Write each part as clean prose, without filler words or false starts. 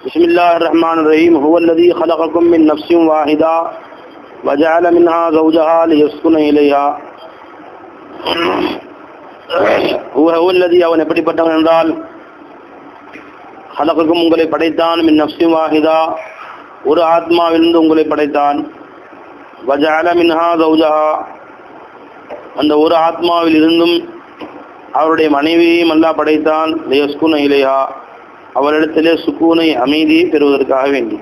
بسم الله الرحمن الرحيم هو الذي خلقكم من نفس واحدة وجعل منها زوجها ليسكن إليها هو الذي அவன் எப்படிப்பட்டவன் என்றால் خلقكم உங்களை படைத்தான் من نفس واحدة ஒரு ஆத்மாவிலிருந்து உங்களை படைத்தான் وجعل منها زوجها அந்த ஒரு ஆத்மாவில் இருந்தும் அவருடைய மனைவியையும் அல்லாஹ் படைத்தான் ليسكن إليها அவரிடத்திலே சுக்கூனை அமைதியை பெறுவதற்காக வேண்டி.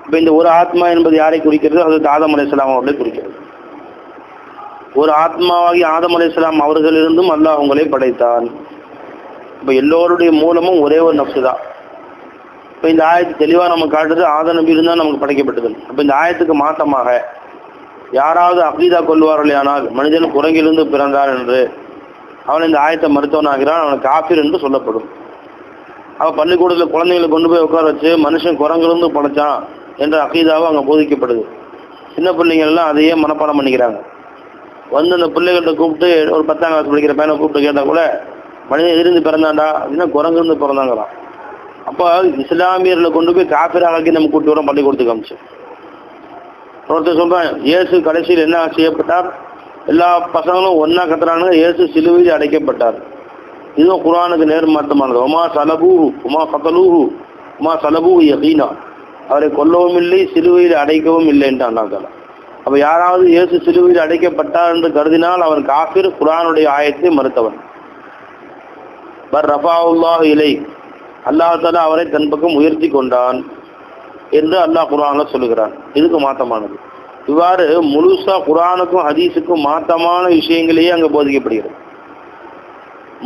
இப்போ இந்த ஒரு ஆத்மா என்பது யாரை குறிக்கிறது? ஹஜ்ரத் ஆதம் அலைஹிஸ்ஸலாம் அவர்களை குறிக்கிறது. ஒரு ஆத்மாவாகி ஆதம் அலைஹிஸ்ஸலாம் அவர்களிலிருந்தும் அல்லாஹ் உங்களை படைத்தான். இப்போ எல்லோருடைய மூலமும் ஒரே ஒரு நஃப்ஸு தான். இப்போ இந்த ஆயத்து தெளிவாக நம்ம காட்டுறது ஆதம் நபி இருந்தால் நமக்கு படைக்கப்பட்டது. அப்போ இந்த ஆயத்துக்கு மாற்றமாக யாராவது அகீதா கொள்வார்கள் ஆனால் மனிதன் குரங்கிலிருந்து பிறந்தார் என்று அவன் இந்த ஆயத்தை மருத்துவனாகிறான், அவன் காஃபிர் என்று சொல்லப்படும். அவன் பள்ளிக்கூடத்தில் குழந்தைங்களை கொண்டு போய் உட்கார வச்சு மனுஷன் குரங்கிலிருந்து படைச்சான் என்ற அகீதாவை அங்கே போதிக்கப்படுது. சின்ன பிள்ளைங்கள்லாம் அதையே மனப்பாடம் பண்ணிக்கிறாங்க. வந்து அந்த பிள்ளைகள்கிட்ட கூப்பிட்டு ஒரு 10ஆம் கிளாஸ் படிக்கிற பையனை கூப்பிட்டு கேட்டால் கூட மனிதன் எதிர்ந்து பிறந்தாண்டா அப்படின்னா குரங்கிலிருந்து பிறந்தாங்களாம். அப்போ இஸ்லாமியர்களை கொண்டு போய் காஃபிராக்கி நம்ம கூப்பிட்டு வரோம் பள்ளிக்கூடத்துக்கு அமிச்சு. ஒருத்தர் சொல்கிறான், இயேசு கடைசியில் என்ன செய்யப்பட்டார்? எல்லா பசங்களும் ஒன்றா கத்துறானுங்க, இயேசு சிலுவையில் அடைக்கப்பட்டார். இதுவும் குர்ஆனுக்கு நேர்மாற்றமானது. உமா சலபூஹு உமா கதலூஹு உமா சலபூஹு யகீனா, அவரை கொல்லவும் இல்லை சிலுவையில் அடைக்கவும் இல்லை என்று அல்லாஹ் தஆலா. அப்போ யாராவது இயேசு சிலுவையில் அடைக்கப்பட்டார் என்று கருதினால் அவன் காஃபிர், குர்ஆனுடைய ஆயத்தை மறுத்தவன். பர் ரஃபஅல்லாஹு இலை, அல்லாஹ் தஆலா அவரை தன் பக்கம் உயர்த்தி கொண்டான் என்று அல்லாஹ் குர்ஆனில் சொல்லுகிறான். இதுக்கு மாற்றமானது. இவ்வாறு முழுசா குர்ஆனுக்கும் ஹதீஸுக்கும் மாற்றமான விஷயங்களையே அங்கே போதிக்கப்படுகிறது.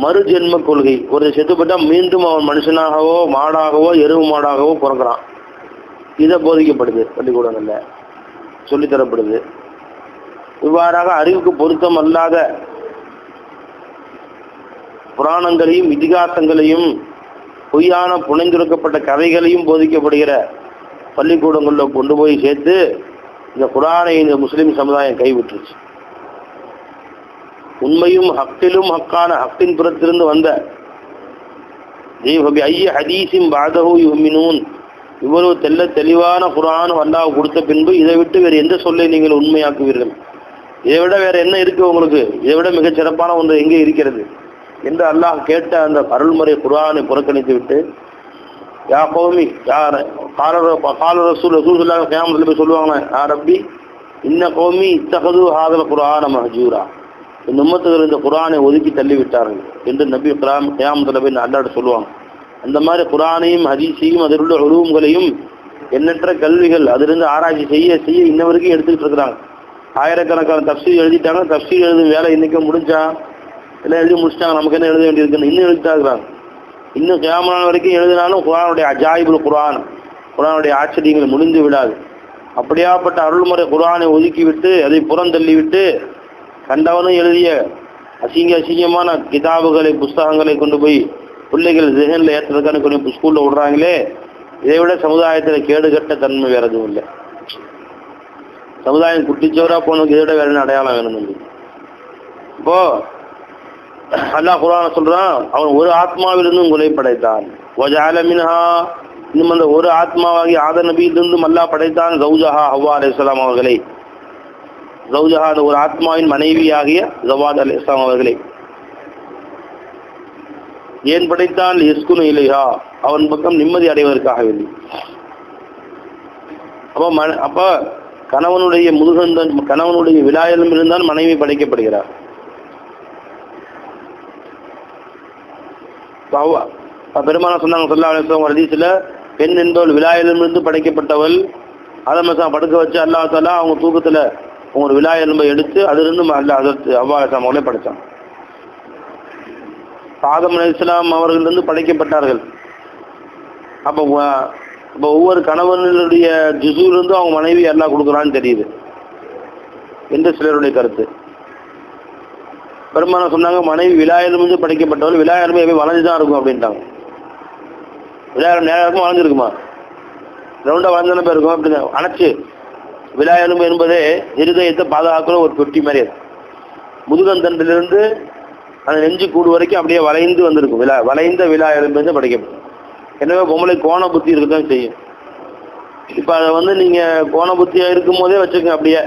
மறு ஜென்ம கொள்கை, ஒரு செத்துப்பட்டால் மீண்டும் அவன் மனுஷனாகவோ மாடாகவோ எருவு மாடாகவோ பிறக்கிறான், இதை போதிக்கப்படுது, பள்ளிக்கூடங்களில் சொல்லித்தரப்படுது. இவ்வாறாக அறிவுக்கு பொருத்தம் அல்லாத புராணங்களையும் இதிகாசங்களையும் பொய்யான புனைந்துரைக்கப்பட்ட கதைகளையும் போதிக்கப்படுகிற பள்ளிக்கூடங்களில் கொண்டு போய் சேர்த்து இந்த குர்ஆனை இந்த முஸ்லிம் சமுதாயம் கைவிட்டுருச்சு. உண்மையும் ஹக்கிலும் ஹக்கான ஹக்கின் புறத்திலிருந்து வந்த ஐய ஹதீஸின் பாதஹு யுமினூன், இவ்வளவு தெளிவான குர்ஆன் அல்லாஹ் கொடுத்த பின்பு இதை விட்டு வேறு எந்த சொல்லை நீங்கள் உண்மையாக்குவீர்கள்? இதை விட வேற என்ன இருக்கு உங்களுக்கு? இதை விட மிகச் சிறப்பான ஒன்று எங்கே இருக்கிறது என்று அல்லாஹ் கேட்ட அந்த அருள்முறை குர்ஆனை புறக்கணித்து விட்டு யா கௌமி யார் கால ரசூல் ரசூலுல்லாஹி கியாமத்தில் போய் சொல்லுவாங்க, யா ரப்பி இன்ன கௌமி இத்தகது ஹாதல் குர்ஆன மஹ்ஜூரா, இந்த உம்மத்துகள் இந்த குர்ஆனை ஒதுக்கி தள்ளிவிட்டார்கள் என்று நபி கியாமத்தில் போய் அல்லாஹ்ட்ட சொல்லுவாங்க. அந்த மாதிரி குர்ஆனையும் ஹதீஸையும் அதில் உள்ள உலூம்களையும் எண்ணற்ற கல்விகள் அதிலிருந்து ஆராய்ச்சி செய்ய செய்ய இன்ன வரைக்கும் எடுத்துக்கிட்டு இருக்கிறாங்க. ஆயிரக்கணக்கான தஃப்சீர் எழுதிட்டாங்க. தஃப்சீர் எழுதும் வேலை இன்றைக்கும் முடிஞ்சா எல்லாம் எழுதி முடிச்சிட்டாங்க. நமக்கு என்ன எழுத வேண்டியிருக்குன்னு இன்னும் எழுதிட்டாங்கிறாங்க. இன்னும் கியாமத் வரைக்கும் எழுதினாலும் குர்ஆனுடைய அஜாயிபுல் குர்ஆன், குர்ஆனுடைய ஆச்சரியங்கள் முடிந்து விடாது. அப்படியாப்பட்ட அருள்முறை குர்ஆனை ஒதுக்கிவிட்டு அதை புறந்தள்ளிவிட்டு கண்டவனும் எழுதிய அசிங்கமான கிதாபுகளை புஸ்தகங்களை கொண்டு போய் பிள்ளைகள் ஜெஹனில் ஏற்றுறதுக்கான கொஞ்சம் ஸ்கூலில் விடுறாங்களே, இதை விட சமுதாயத்தில் கேடுகட்ட தன்மை வேறு எதுவும் இல்லை. சமுதாயம் குட்டிச்சோராக போனதுக்கு இதை விட வேற என்ன அடையாளம் வேணும்? இப்போ அல்லாஹ் குர்ஆனை சொல்றான், அவன் ஒரு ஆத்மாவிலிருந்து உங்களை படைத்தான். வஜஅல மின்ஹா, இன்னும் அந்த ஒரு ஆத்மாவாகி ஆதம் நபியிலிருந்தும் அல்லாஹ் படைத்தான் ஜௌஜஹா, ஹவ்வா அலைஹிஸ்ஸலாம் அவர்களை. ஜௌஜஹா அந்த ஒரு ஆத்மாவின் மனைவியாகிய ஜவாத் அலைஹிஸ்ஸலாம் அவர்களை ஏன் படைத்தான்? யஸ்குனு இலைஹா, அவன் பக்கம் நிம்மதி அடைவதற்காக வேண்டி. அப்ப கணவனுடைய முதுகந்தன் கணவனுடைய விலாயிலும் இருந்தால் மனைவி படைக்கப்படுகிறார். பெருமான சொன்னாங்க ஸல்லல்லாஹு அலைஹி வஸல்லம் ஹதீஸ்ல, பெண் என்பவள் விலாயிலிருந்து படைக்கப்பட்டவள். ஆதம் படுக்க வச்சு அல்லாஹ் தஆலா அவங்க தூக்கத்தில் உங்களோட விலாய் எலும்பை எடுத்து அதிலிருந்து அல்லாஹ் ஹஜ்ரத் ஹவ்வா அலைஹிஸ்ஸலாம் அவங்களே படைத்தான். ஆதம் அலைஹிஸ்ஸலாம் அவர்களிருந்து படைக்கப்பட்டார்கள். அப்போ ஒவ்வொரு கணவனுடைய ஜுஸூலிருந்து அவங்க மனைவி அல்லாஹ் கொடுக்குறான்னு தெரியுது என்று சிலருடைய கருத்து. பெருமான சொன்னாங்க, மனைவி விலாயிலிருந்து படைக்கப்பட்டவள், விலாயிலுமே எப்போ வளைஞ்சு தான் இருக்கும் அப்படின்ட்டாங்க. விலாயிரம் நேரம் இருக்கும், வளைஞ்சிருக்குமா? ரவுண்டாக வளைஞ்சான பேர் இருக்கும். அப்படி அணைச்சு விலாயெலும்பு என்பதே இருதயத்தை பாதுகாக்கிற ஒரு தொட்டி மாதிரி. அது முதுகந்தண்டிலிருந்து அந்த நெஞ்சு கூடு வரைக்கும் அப்படியே வளைந்து வந்திருக்கும். வளைந்த விலா எலும்பு படைக்கப்படும். எனவே பொம்பளை கோண புத்தி இருக்கதான் செய்யும். இப்போ அதை வந்து நீங்கள் கோண புத்தியாக இருக்கும் போதே வச்சுக்கோங்க. அப்படியே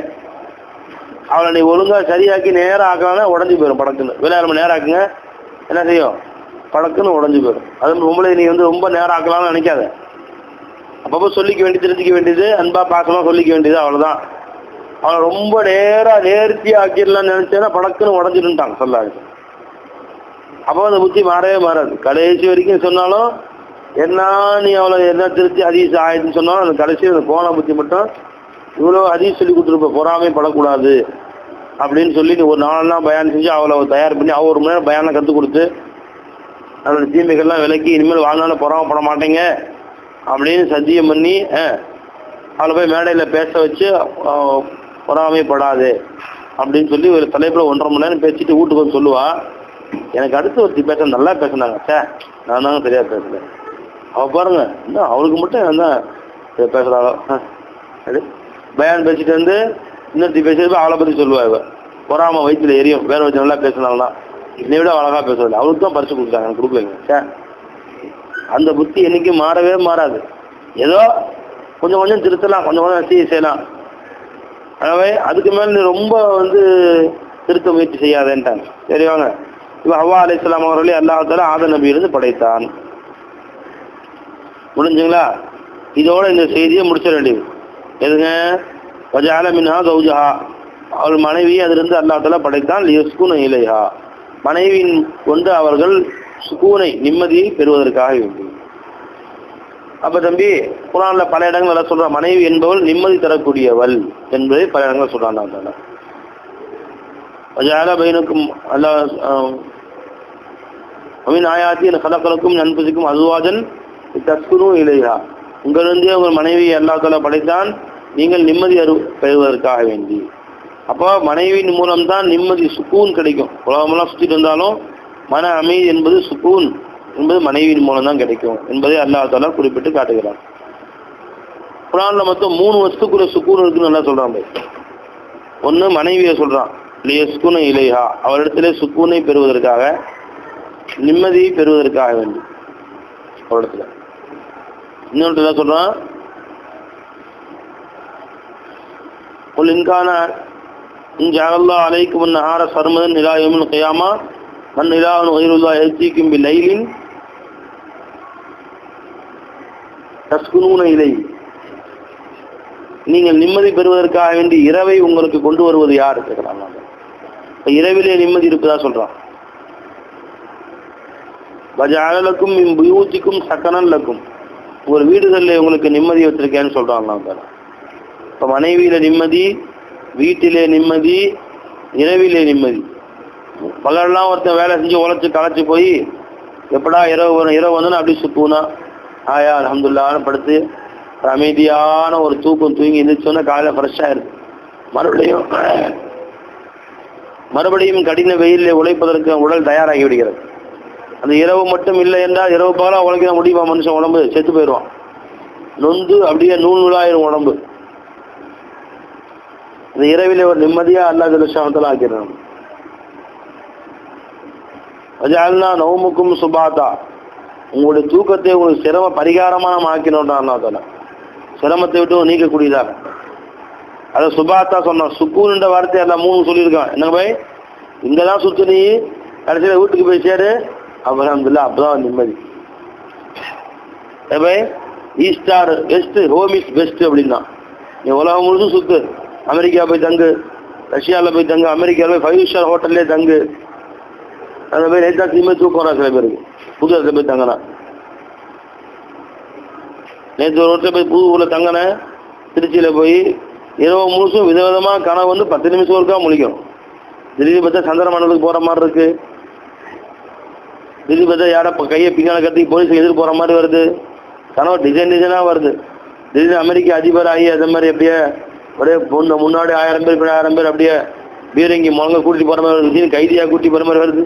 அவளை நீ ஒழுங்காக சரியாக்கி நேரம் ஆக்கலாம்னா உடஞ்சி போயிடும் படக்குன்னு. விளையாட நேரம் ஆக்குங்க, என்ன செய்யும், படக்குன்னு உடஞ்சி போயிடும். அது பொம்பளை நீ வந்து ரொம்ப நேரம் ஆக்கலாம்னு நினைக்காத. அப்பப்போ சொல்லிக்க வேண்டியது, தெரிஞ்சிக்க வேண்டியது, அன்பா பாசமாக சொல்லிக்க வேண்டியது, அவ்வளோதான். அவளை ரொம்ப நேர்த்தியாக ஆக்கிடலாம்னு நினச்சேன்னா படக்குன்னு உடஞ்சிருந்துட்டாங்க சொல்லாது. அப்போ அந்த புத்தி மாறவே மாறாது. கடைசி வரைக்கும் சொன்னாலும் என்ன நீ அவளை என்ன திருத்தி ஹதீஸ் ஆயிடுன்னு சொன்னாலும் அந்த கடைசி அந்த கோண புத்தி மட்டும் இவ்வளோ ஹதீஸ் சொல்லி கொடுத்துருப்ப, பொறாமே படக்கூடாது அப்படின்னு சொல்லி நீ ஒரு நாளெல்லாம் பயான் செஞ்சு அவளை தயார் பண்ணி அவள் 1 மணி நேரம் பயானை கற்றுக் கொடுத்து அவளோட தீமைகள்லாம் விலக்கி இனிமேல் வாழ்நாள் பொறாமப்பட மாட்டேங்க அப்படின்னு சத்தியம் பண்ணி அவளை போய் மேடையில் பேச வச்சு பொறாமைப்படாது அப்படின்னு சொல்லி ஒரு தலைப்பில் 1.5 மணி நேரம் பேசிட்டு வீட்டுக்கு வந்து சொல்லுவா, எனக்கு அடுத்து ஒருத்தி பேச நல்லா பேசினாங்க நான் தாங்க சரியாக பேசுகிறேன். அவள் பாருங்க இன்னும் அவளுக்கு மட்டும் என்ன பேசுகிறாளோ பயான் பேசிட்டு வந்து இன்னொருத்தி பேசுறது அவளை பற்றி சொல்லுவா. இவ பொறாம வயிற்றுல எரியும், வேற வச்சு நல்லா பேசினால்தான் என்னை விட அழகாக பேசுறது, அவளுக்கு தான் பரிசு கொடுத்தாங்க, எனக்கு கொடுக்கலைங்க. அந்த புத்தி என்னைக்கும் மாறவே மாறாது. ஏதோ கொஞ்சம் கொஞ்சம் திருத்தலாம், கொஞ்சம் கொஞ்சம் செய்யலாம். எனவே அதுக்கு மேலே நீ ரொம்ப வந்து திருத்த முயற்சி செய்யாதேன்ட்டாங்க. சரி வாங்க, இப்போ ஹவ்வா அலைஹிஸ்ஸலாம் அவர்களே அல்லாஹ் தஆலா ஆதம் நபியிலிருந்து படைத்தான். முடிஞ்சுங்களா? இதோட இந்த செய்தியை முடிச்சிட வேண்டியது. எதுங்க? வஜஅல மின்ஹா ஜௌஜஹா, அவள் மனைவி அதிலிருந்து அல்லாஹ் தஆலா படைத்தான். லியஸ்குன இலைஹா, மனைவியின் கொண்டு அவர்கள் சுகூனை நிம்மதியை பெறுவதற்காக வேண்டும். அப்ப தம்பி குர்ஆன்ல பல இடங்கள் எல்லாம் சொல்றான், மனைவி என்பவள் நிம்மதி தரக்கூடியவள் என்பதை பல இடங்கள் சொல்றான். வஜஅல பைனக்கும் அல்லாஹ் அமீன் ஆயாத்தி கலக்கலக்கும் நண்பசிக்கும் அஸ்வாஜன் தஸ்குனு இலைஹா, உங்களிருந்தே உங்கள் மனைவியை அல்லாஹ் தஆலா படைத்தான் நீங்கள் நிம்மதி பெறுவதற்காக வேண்டி. அப்போ மனைவியின் மூலம்தான் நிம்மதி சுக்கூன் கிடைக்கும். உலகமெல்லாம் சுற்றிட்டு இருந்தாலும் மன அமைதி என்பது சுக்கூன் என்பது மனைவியின் மூலம் தான் கிடைக்கும் என்பதை அல்லாஹ் தஆலா குறிப்பிட்டு காட்டுகிறார். குர்ஆன்ல மொத்தம் 3 வஸ்துக்குள்ள சுக்கூன் இருக்குன்னு நல்லா சொல்றான். ஒன்று மனைவியை சொல்றான், லியஸ்குன இலைஹா, அவரிடத்திலே சுக்கூனை பெறுவதற்காக நிம்மதியை பெறுவதற்காக வேண்டி அவரிடத்துல. இன்னொன்று என்ன சொல்றான், குல் இன்கான இன்ஜஅலல்லாஹு அலைக்கும் அன்-நஹார சர்மதன் இலா யௌமில் கியாமா மன் இலாஹுன் கைருல்லாஹி யஅதீக்கும் பில்-லைலின் தஸ்குனூன இலைஹி, நீங்கள் நிம்மதி பெறுவதற்காக வேண்டி இரவை உங்களுக்கு கொண்டு வருவது யார் கேட்கிறாங்க. இரவிலே நிம்மதி இருப்பதா சொல்றான். வஜஅல லக்கும் மின் புயூத்திக்கும் சகனன் லக்கும், ஒரு வீடுகளில் உங்களுக்கு நிம்மதி வச்சிருக்கேன்னு சொல்றாங்க. இப்போ மனைவியில நிம்மதி, வீட்டிலே நிம்மதி, இரவிலே நிம்மதி. பகலெல்லாம் ஒருத்தன் வேலை செஞ்சு உழைச்சி களைச்சி போய் எப்படா இரவு வரும், இரவு வந்தோன்னா அப்படி சுத்தூனா ஆயா அல்ஹம்துலில்லாஹ்னு படுத்து அமைதியான ஒரு தூக்கம் தூங்கி எழுந்திரிச்சோன்னா காலையில் ஃப்ரெஷ்ஷாக இருக்கு. மறுபடியும் கடின வெயிலில் உழைப்பதற்கு உடல் தயாராகி விடுகிறது. அந்த இரவு மட்டும் இல்லை என்றால் இரவு பகலாக உழைக்க முடியுமா? மனுஷன் உடம்பு செத்து போயிடுவான், நொந்து அப்படியே நூலாயிரும் உடம்பு. இந்த இரவிலே ஒரு நிம்மதியாக அல்லாஹ் ஜல்ல ஷானஹு ஆக்கிறான். வஜஅல்னா நௌமுக்கும் சுபாதா, உங்களுடைய தூக்கத்தை உங்களுக்கு சிரம பரிகாரமாக நம்ம ஆக்கினோம். அல்லாஹ் தஆலா சிரமத்தை விட்டு நீக்கக்கூடியதாக. அதை சுபாத்தா சொன்னோம். சுக்கூன்ற வார்த்தை எல்லாம் 3 சொல்லியிருக்கான். என்ன பாய், இங்கே தான் சுற்று, நீ கடைசியில் வீட்டுக்கு போய் சேரு, அல்ஹம்துலில்லாஹ், அப்போதான் நிம்மதி. பாய் ஈஸ்டார் பெஸ்ட், ஹோம் இஸ் பெஸ்ட் அப்படின்னா நீ உலகம் முழுசும் சுற்று. அமெரிக்கா போய் தங்கு, ரஷ்யாவில் போய் தங்கு, அமெரிக்காவில் போய் 5 ஸ்டார் ஹோட்டல்லே தங்கு. அந்த போய் நேற்று திரும்ப தூக்கம் வரா சில பேருக்கு, புது இடத்துல போய் தங்கினா. நேற்று ஒரு இடத்துல போய் புது ஊரில் தங்கினேன், திருச்சியில் போய் இரவு முழுசும் விதவிதமாக கனவு வந்து 10 நிமிஷம் ஒருக்கா முழிக்கும். திடீர்னு பார்த்தா சந்திர மண்டலத்துக்கு போகிற மாதிரி இருக்கு, திடீர்னு பார்த்தா யாரை கையை பின்னால் கட்டி போலீஸுக்கு எதிர்ப்பு போகிற மாதிரி வருது, கனவு டிசைனாக வருது. திடீர்னு அமெரிக்கா அதிபர் ஆகி அதே மாதிரி அப்படியே அப்படியே முன்னாடி 1000 பேர் 1000 பேர் அப்படியே பீரங்கி முழங்க கூட்டி போகிற மாதிரி வருது, திடீர்னு கைதியாக கூட்டி போகிற மாதிரி வருது.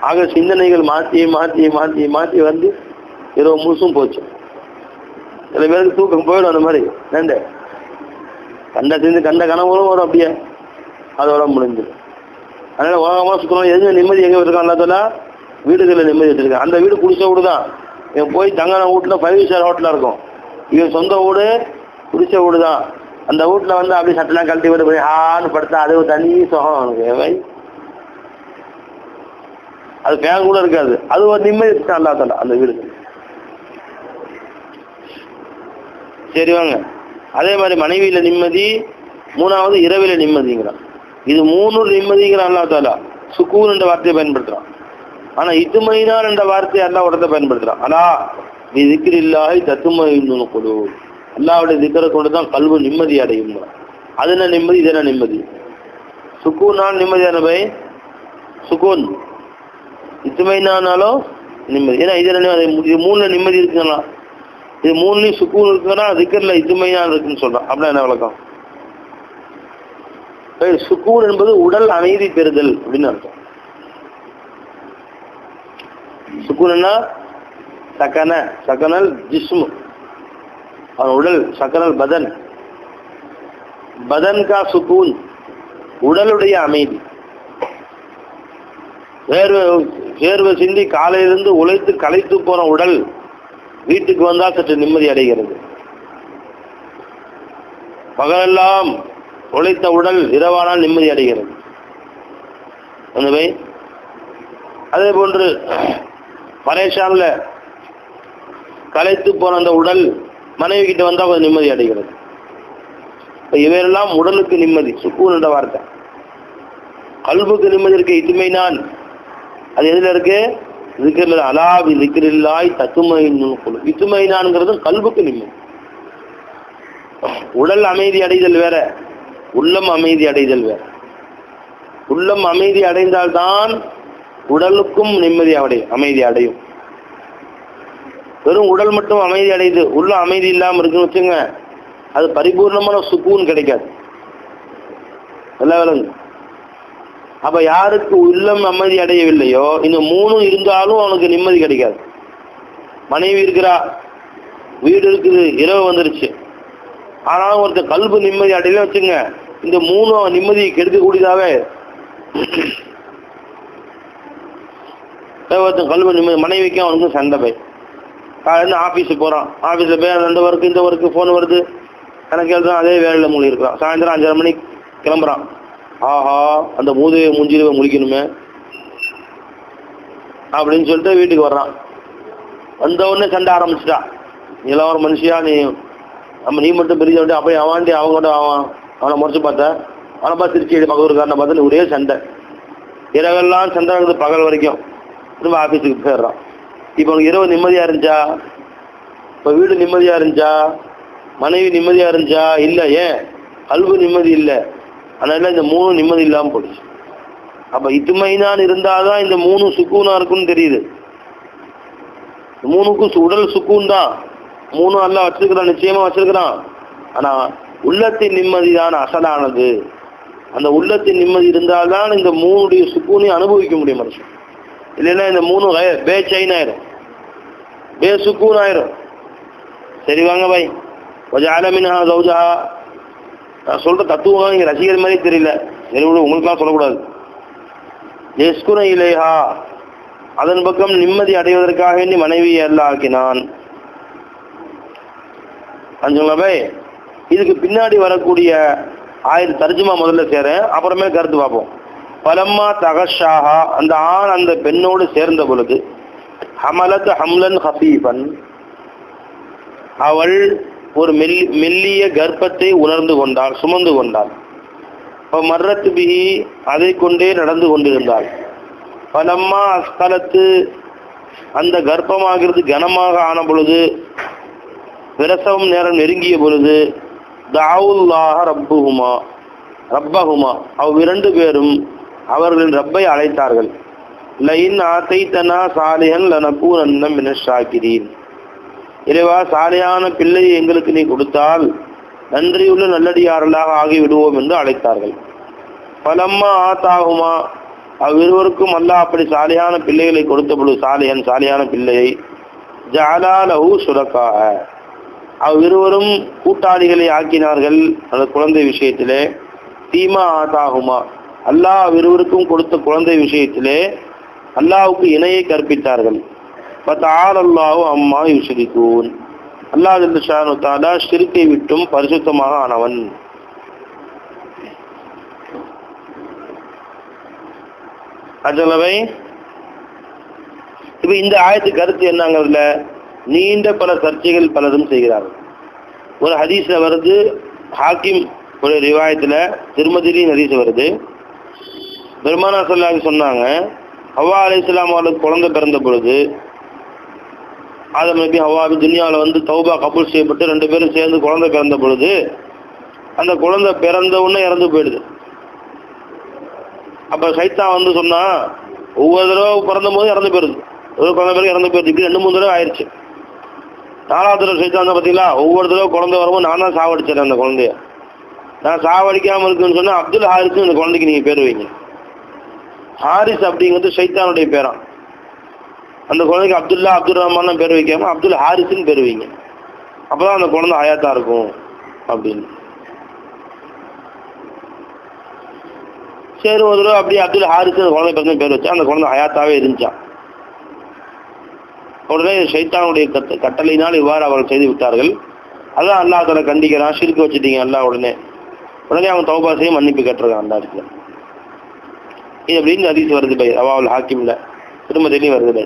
ஆக சிந்தனைகள் மாற்றி மாற்றி மாற்றி மாற்றி வந்து இரவு முழுசும் போச்சு. சில பேருக்கு தூக்கம் போயிடும். அந்த மாதிரி கண்ட கனவுகளும் வரும், அப்படியே அதோட முடிஞ்சிடும். அதனால உலகமாக சுற்றணும். எதுவும் நிம்மதி எங்கே வச்சிருக்கான்? அல்லா தஆலா வீடுகளில் நிம்மதி வச்சிருக்கான். அந்த வீடு குடிசை வீடு தான், இவன் போய் தங்கின வீட்டில் 5 ஸ்டார் ஹோட்டலாக இருக்கும். இவன் சொந்த வீடு குடிச்ச வீடு தான். அந்த வீட்டில் வந்து அப்படி சட்டெல்லாம் கழட்டி விட்டு போய் ஆன்னு படுத்தா அது ஒரு தனி சுகம் அவனுக்கு. அது ஃபேன் கூட இருக்காது. அது ஒரு நிம்மதி அல்லா தஆலா அந்த வீடுக்கு. சரி வாங்க, அதே மாதிரி மனைவியில நிம்மதி, மூணாவது இரவில நிம்மதிங்கிறான். இது 3 நிம்மதிங்கிறான் அல்லா தஆலா. சுக்கூன் என்ற வார்த்தையை பயன்படுத்துறான். ஆனா இத்துமைனான் என்ற வார்த்தையை அல்லாஹ் உடனே பயன்படுத்துறான். அலா பி திக்ரில்லாஹி தத்மஇன்னுல் குலூப். அல்லாஹ்வுடைய திக்ரை கொண்டு தான் கல்வு நிம்மதி அடையும். அது என்ன நிம்மதி, இது என்ன நிம்மதி? சுக்கூனால் நிம்மதியான பை சுக்கூன், இத்துமைனானாலும் நிம்மதி. ஏன்னா இது 3ல நிம்மதி இருக்குங்களா? இது 3லையும் சுக்கூன் இருக்குன்னா திக்ரில் இத்துமைனான் இருக்குன்னு சொல்றான். அப்படின்னா என்ன விளக்கம்? சுக்கூன் என்பது உடல் அமைதி பெறுதல் அப்படின்னு அர்த்தம். சுக்கூன்னா சக்கன, சக்கனல் ஜிஸ்மு, அவன் உடல், சக்கனல் பதன், பதன் கா சுக்கூன், உடலுடைய அமைதி. வேர்வை சிந்தி காலையிலிருந்து உழைத்து களைத்து போன உடல் வீட்டுக்கு வந்தால் சற்று நிம்மதி அடைகிறது. பகலெல்லாம் உழைத்த உடல் இரவானால் நிம்மதி அடைகிறது. அதே போன்று பரேஷான்ல களைத்து போன அந்த உடல் மனைவி கிட்ட வந்தால் கொஞ்சம் நிம்மதி அடைகிறது. இவையெல்லாம் உடலுக்கு நிம்மதி, சுக்கூன் என்ற வார்த்தை. கல்புக்கு நிம்மதி இருக்கு, இத்துமைனான். அது எதுல இருக்கு? திக்ரில். அலா பி திக்ரில்லாஹி தத்மஇன்னுல் குலூப். இத்துமைனான்ங்கிறது கல்புக்கு நிம்மதி. உடல் அமைதி அடைதல் வேற, உள்ளம் அமைதி அடைதல் வேற. உள்ளம் அமைதி அடைந்தால்தான் உடலுக்கும் நிம்மதி அமைதி அடையும். வெறும் உடல் மட்டும் அமைதி அடையுது, உள்ள அமைதி இல்லாமல் இருக்குன்னு வச்சுங்க, அது பரிபூர்ணமான சுக்கூன் கிடைக்காது. எல்லாம் விளங்கு. அப்ப யாருக்கு உள்ளம் அமைதி அடையவில்லையோ, இந்த 3 இருந்தாலும் அவனுக்கு நிம்மதி கிடைக்காது. மனைவி இருக்கிறா, வீடு இருக்குது, இரவு வந்துருச்சு, ஆனாலும் ஒருத்தர் கல்பு நிம்மதி அடையல வச்சுங்க, இந்த 3 நிம்மதியை கெடுக்கக்கூடியதாவே. ஒருத்தன் கல்பு நிம்மதி, மனைவிக்கும் அவனுக்கும் சண்டை. போய் காலையில ஆஃபீஸுக்கு போகிறான், ஆஃபீஸில் போய் அந்த ஒர்க்கு இந்த ஒர்க்கு ஃபோன் வருது, எனக்கு எழுதுறான், அதே வேலையில் மூழ்கி இருக்கிறான். சாயந்தரம் 5:30 மணிக்கு கிளம்புறான். ஆஹா, அந்த மூதையை முஞ்சிருவை முழிக்கணுமே அப்படின்னு சொல்லிட்டு வீட்டுக்கு வர்றான். வந்த உடனே சண்டை ஆரம்பிச்சிட்டா. நீலாம் ஒரு மனுஷியா, நீ மட்டும் பெரிய விட்டு அப்படியே அவன்ட்டு அவங்கள்ட்ட அவனை முறைச்சு பார்த்த, அவனை பார்த்து திருச்சி பகவூர்காரனை பார்த்து ஒரே சண்டை. இரவெல்லாம் சண்டை நடக்குது, பகல் வரைக்கும். திரும்ப ஆஃபீஸுக்கு போயிடுறான். இப்போ உனக்கு இரவு நிம்மதியாக இருந்துச்சா? இப்போ வீடு நிம்மதியாக இருந்துச்சா? மனைவி நிம்மதியாக இருந்துச்சா? இல்லை. ஏன்? கல்பு நிம்மதி இல்லை. அதனால இந்த 3 நிம்மதி இல்லாமல் போயிடுச்சு. அப்போ இத்துமைனான் இருந்தால்தான் இந்த 3 சுக்கூனா இருக்குன்னு தெரியுது. 3க்கும் உடல் சுக்கூன் தான், 3 எல்லாம் வச்சிருக்கிறான், நிச்சயமா வச்சிருக்கிறான். ஆனால் உள்ளத்தின் நிம்மதி தான் அசலானது. அந்த உள்ளத்தின் நிம்மதி இருந்தால்தான் இந்த 3 சுக்கூனையும் அனுபவிக்க முடியும் மனுஷன். இல்லைன்னா இந்த 3 பேச்சைன் ஆயிரும், பேசுக்கூன் ஆயிரும். சரி வாங்க பாய், கொஞ்சம் ஆலமினா சௌஜா. நான் சொல்ற தத்துவம் இங்கே ரசிகர் மாதிரி தெரியல, சரி விட, உங்களுக்கெல்லாம் சொல்லக்கூடாது. எஸ்குன இலேஹா, அதன் பக்கம் நிம்மதி அடைவதற்காக வேண்டி மனைவியை அல்லாஹ் ஆக்கினான். பாய், இதுக்கு பின்னாடி வரக்கூடிய தர்ஜுமா முதல்ல சேரேன், அப்புறமே கருத்து பார்ப்போம். பலம்மா தகஷாஹா, அந்த ஆண் அந்த பெண்ணோடு சேர்ந்த பொழுது, ஹமலத் ஹம்லன் ஹஃபீஃபன், அவள் ஒரு மெல்லிய கர்ப்பத்தை உணர்ந்து கொண்டாள், சுமந்து கொண்டாள். மர்ரத் பிஹி, அதை கொண்டே நடந்து கொண்டிருந்தாள். பலம்மா அஸ்கலத்து, அந்த கர்ப்பமாகிறது கனமாக ஆன பொழுது, பிரசவம் நேரம் நெருங்கிய பொழுது, தஅவுல்லாஹ ரப்பஹுமா, அவ்விரண்டு பேரும் அவர்களின் ரப்பை அழைத்தார்கள். லைன் ஆதைதனா சாலிஹன் லனகூனன்ன மினஷ் ஷாக்கிரீன், இறைவா, சாலியான பிள்ளையை எங்களுக்கு நீ கொடுத்தால் நன்றியுள்ள நல்லடியார்களாக ஆகிவிடுவோம் என்று அழைத்தார்கள். பலம்மா ஆத்தாகுமா, அவ்விருவருக்கும் அல்லாஹ் அப்படி சாலியான பிள்ளைகளை கொடுத்த பொழுது, சாலியான பிள்ளையை, ஜஅலா லஹு ஷுரகாஅ, அவ்விருவரும் கூட்டாளிகளை ஆக்கினார்கள் அந்த குழந்தை விஷயத்திலே. தீமா ஆத்தாகுமா, அல்லாஹ் அவ்விருவருக்கும் கொடுத்த குழந்தை விஷயத்திலே அல்லாஹ்வுக்கு இணையை கற்பித்தார்கள். ஃபதஆலா அல்லாஹு அம்மா யுஷ்ரிகூன். அல்லாஹ் ஜல்ல ஷானு தஆலா ஷிர்க்கை விட்டும் பரிசுத்தமாக ஆனவன். அஜலவை இப்ப இந்த ஆயத்து கருத்து என்னங்கிறதுல நீண்ட பல சர்ச்சைகள் பலரும் செய்கிறார்கள். ஒரு ஹதீஸ்ல வருது, ஹாக்கிம் ஒரு ரிவாயத்துல திருமதியின் ஹதீஸ் வருது, பெருமானார் ஸல்லல்லாஹு அலைஹி சொன்னாங்க, ஹவ்வா அலைஹிஸ்ஸலாம் அவர்களுக்கு குழந்தை பிறந்த பொழுது ஆதம் நபி ஹவ்வா துனியாவில் வந்து தௌபா கபூல் செய்யப்பட்டு 2 பேரும் சேர்ந்து குழந்தை பிறந்த பொழுது அந்த குழந்தை பிறந்த உடனே இறந்து போயிடுது. அப்ப சைத்தான் வந்து சொன்னா, ஒவ்வொரு தடவை பிறந்த போது இறந்து போயிருது, ஒரு குழந்தை பிறகு இறந்து போயிருது, இப்படி 2-3 தடவை ஆயிடுச்சு. 4வது தடவை சைத்தான் தான் பார்த்தீங்களா, ஒவ்வொரு தடவை குழந்தை வரும்போது நான் தான் சாவடிச்சிடறேன் அந்த குழந்தைய. நான் சாவடிக்காமல் இருக்குன்னு சொன்னா அப்துல் ஹாரிஸ் இந்த குழந்தைக்கு நீங்க பேர் வைங்க. ஹாரிஸ் அப்படிங்கிறது சைத்தானுடைய பேரான். அந்த குழந்தைக்கு அப்துல்லா அப்துல் ரஹ்மான் பேர் வைக்காம அப்துல் ஹாரிஸ்ன்னு பேர் வைங்க, அப்பதான் அந்த குழந்தை ஹயாத்தா இருக்கும் அப்படின்னு. சரி, ஒரு தடவை அப்படியே அப்துல் ஹாரிஸ் அந்த குழந்தை பிறந்த பேர் வச்சா அந்த குழந்தை ஹயாத்தாவே இருந்துச்சான். உடனே சைத்தானுடைய கட்டளையினால் இவ்வாறு அவர்கள் செய்து விட்டார்கள். அதான் அல்லாஹ் தஆலா கண்டிக்கிறான், ஷிர்க் வச்சுட்டீங்க அல்லாஹ். உடனே அவன் தௌபா செய்ய மன்னிப்பு கேட்டிருக்கான் அந்த இடத்துல. இது அப்படின்னு ஹதீஸ் வருது பை ரவாவுல் ஹாக்கிம்ல, திருமதியிலையும் வருது பை.